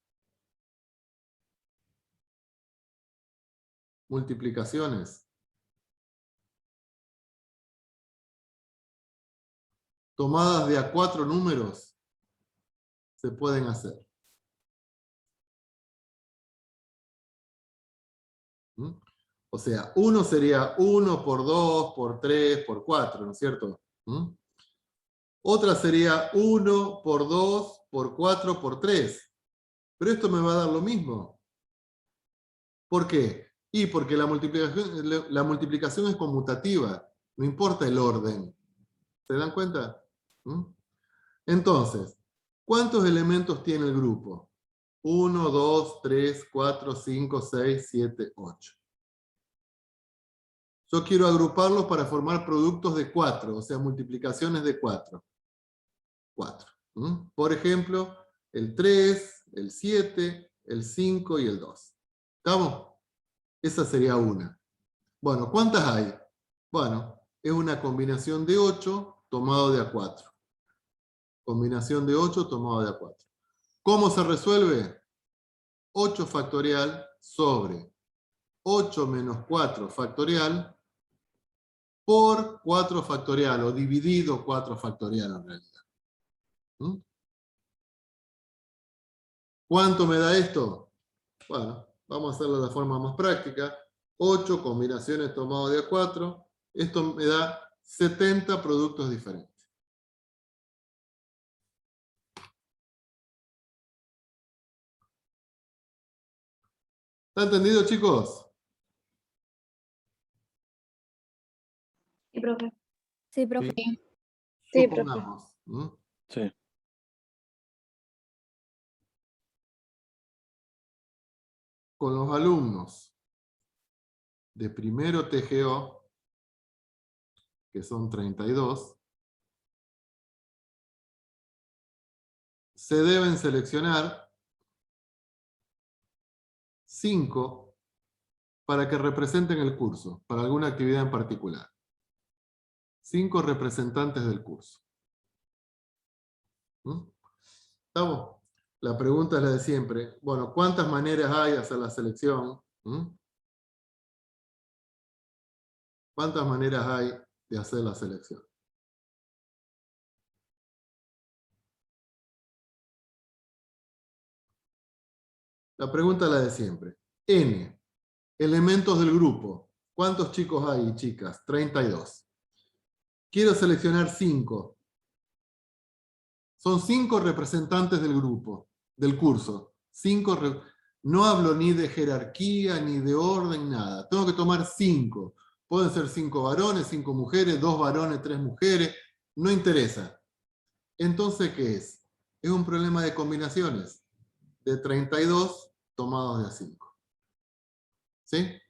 tomadas de a 4 números se pueden hacer? O sea, 1 sería 1 por 2, por 3, por 4, ¿no es cierto? Otra sería 1 por 2, por 4, por 3. Pero esto me va a dar lo mismo. ¿Por qué? Y porque la multiplicación es conmutativa. No importa el orden. ¿Se dan cuenta? Entonces, ¿cuántos elementos tiene el grupo? 1, 2, 3, 4, 5, 6, 7, 8. Yo quiero agruparlos para formar productos de 4, o sea, multiplicaciones de 4. 4. Por ejemplo, el 3, el 7, el 5 y el 2. ¿Estamos? Esa sería una. Bueno, ¿cuántas hay? Bueno, es una combinación de 8 tomado de a 4. Combinación de 8 tomado de a 4. ¿Cómo se resuelve? 8 factorial sobre 8 menos 4 factorial por 4 factorial, o dividido 4 factorial en realidad. ¿Cuánto me da esto? Bueno, vamos a hacerlo de la forma más práctica. 8 combinaciones tomado de a 4. Esto me da 70 productos diferentes. ¿Está entendido, chicos? Sí, profe. Sí, profe. Sí, profe. Supongamos. Sí. Con los alumnos de primero TGO, que son 32, se deben seleccionar 5 para que representen el curso, para alguna actividad en particular. 5 representantes del curso. ¿Estamos? La pregunta es la de siempre. Bueno, ¿cuántas maneras hay de hacer la selección? ¿Cuántas maneras hay de hacer la selección? La pregunta es la de siempre. N. Elementos del grupo. ¿Cuántos chicos hay y chicas? 32. Quiero seleccionar 5. Son 5 representantes del grupo, del curso. No hablo ni de jerarquía, ni de orden, nada. Tengo que tomar 5. Pueden ser 5 varones, 5 mujeres, 2 varones, 3 mujeres. No interesa. Entonces, ¿qué es? Es un problema de combinaciones. De 32 tomados de a 5. ¿Sí?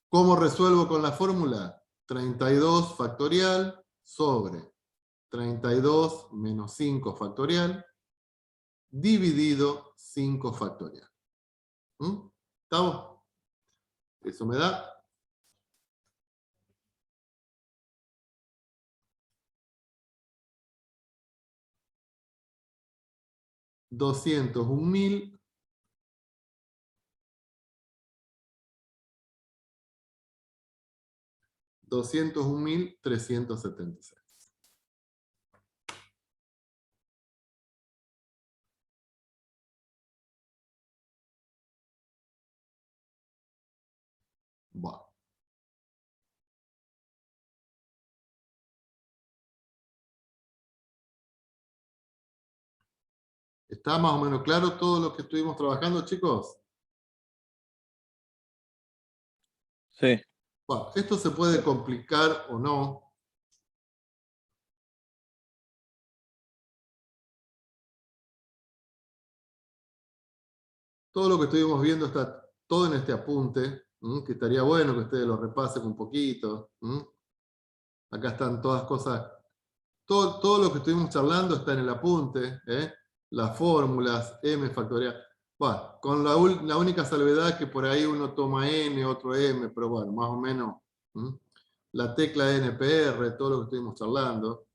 ¿Cómo resuelvo con la fórmula? 32 factorial sobre 32 menos 5 factorial dividido 5 factorial. ¿Estamos? Eso me da 201.000 201.376. Bueno. ¿Está más o menos claro todo lo que estuvimos trabajando, chicos? Sí. Bueno, esto se puede complicar o no. Todo lo que estuvimos viendo está todo en este apunte, que estaría bueno que ustedes lo repasen un poquito. Acá están todas cosas, todo lo que estuvimos charlando está en el apunte, las fórmulas, m factorial. Bueno, con la única salvedad que por ahí uno toma n, otro m, pero bueno, más o menos la tecla NPR, todo lo que estuvimos charlando.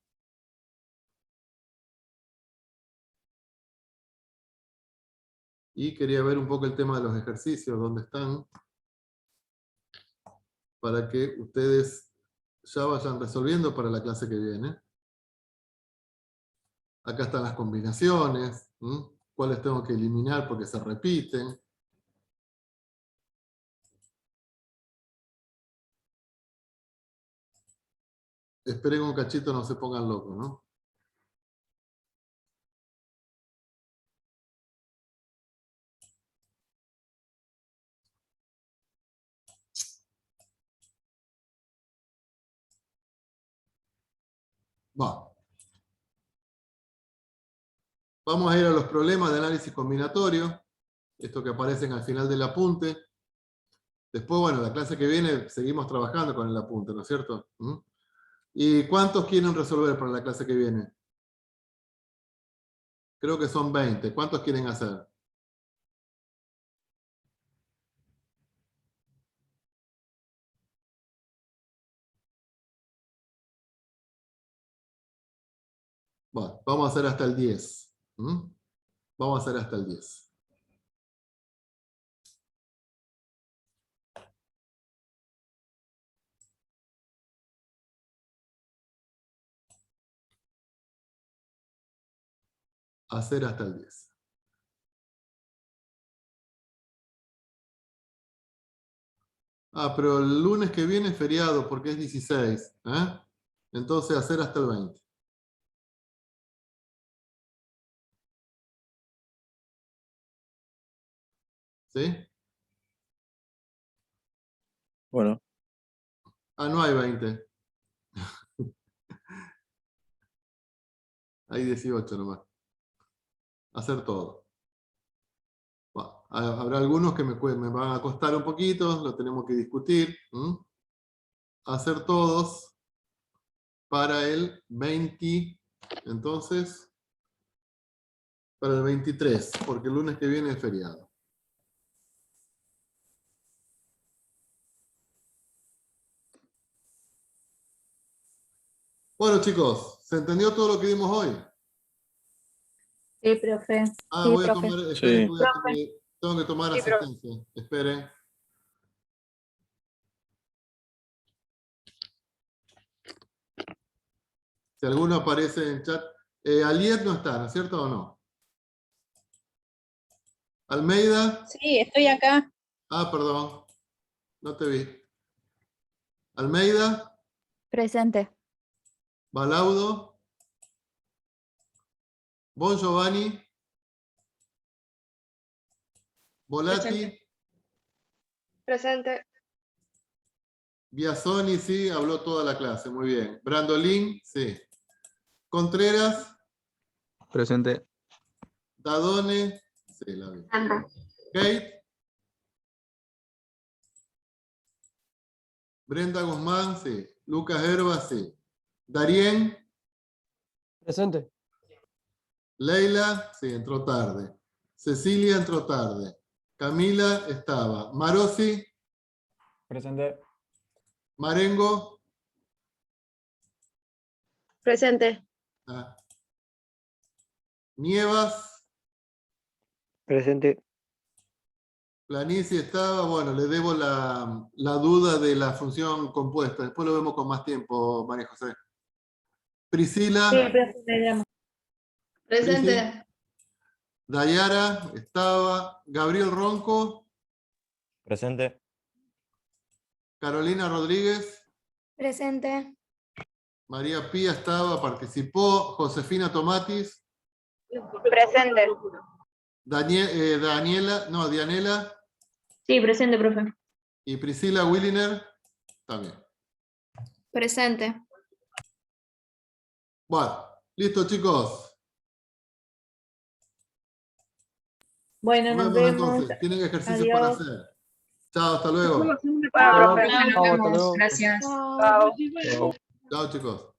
Y quería ver un poco el tema de los ejercicios, dónde están, para que ustedes ya vayan resolviendo para la clase que viene. Acá están las combinaciones, cuáles tengo que eliminar porque se repiten. Esperen un cachito, no se pongan locos, ¿no? Va. Vamos a ir a los problemas de análisis combinatorio, estos que aparecen al final del apunte. Después, bueno, la clase que viene seguimos trabajando con el apunte, ¿no es cierto? ¿Y cuántos quieren resolver para la clase que viene? Creo que son 20. ¿Cuántos quieren hacer? Bueno, vamos a hacer hasta el 10. Vamos a hacer hasta el 10. Hacer hasta el 10. Ah, pero el lunes que viene es feriado porque es 16. Entonces hacer hasta el 20. ¿Sí? Bueno, Ah, no hay 20. Hay 18 nomás. Hacer todo. Bueno, habrá algunos que me van a costar un poquito, lo tenemos que discutir. Hacer todos para el 20. Entonces, para el 23, porque el lunes que viene es feriado. Bueno, chicos, ¿se entendió todo lo que vimos hoy? Sí, profe. Ah, Sí, voy a profe. tomar, esperen, sí. tengo que tomar Sí, profe. asistencia. Esperen. Si alguno aparece en chat. Aliet no está, ¿no es cierto o no? Almeida. Sí, estoy acá. Ah, perdón. No te vi. Almeida. Presente. Balaudo. Bon Giovanni. Volati. Presente. Biasoni, sí, habló toda la clase. Muy bien. Brandolín, sí. Contreras. Presente. Dadone. Sí, la vi. Presente. Kate. Brenda Guzmán, sí. Lucas Herba, sí. Darien. Presente. Leila, sí, entró tarde. Cecilia entró tarde. Camila estaba. Marosi, Presente. Marengo. Presente. Ah. Nievas, Presente. Planicie estaba. Bueno, le debo la duda de la función compuesta. Después lo vemos con más tiempo, María José. Priscila. Sí, profe, me llamo. Presente. Dayara estaba. Gabriel Ronco. Presente. Carolina Rodríguez. Presente. María Pía estaba, participó. Josefina Tomatis. Presente. Dianela Sí, presente, profe. y Priscila Williner también. Presente. Bueno, listo chicos. Bueno, nos vemos. entonces. Tienen ejercicios para Adiós. hacer. Chao, hasta luego. Bueno, Chao, profe. hasta luego. Gracias. Chao. Chao, chicos.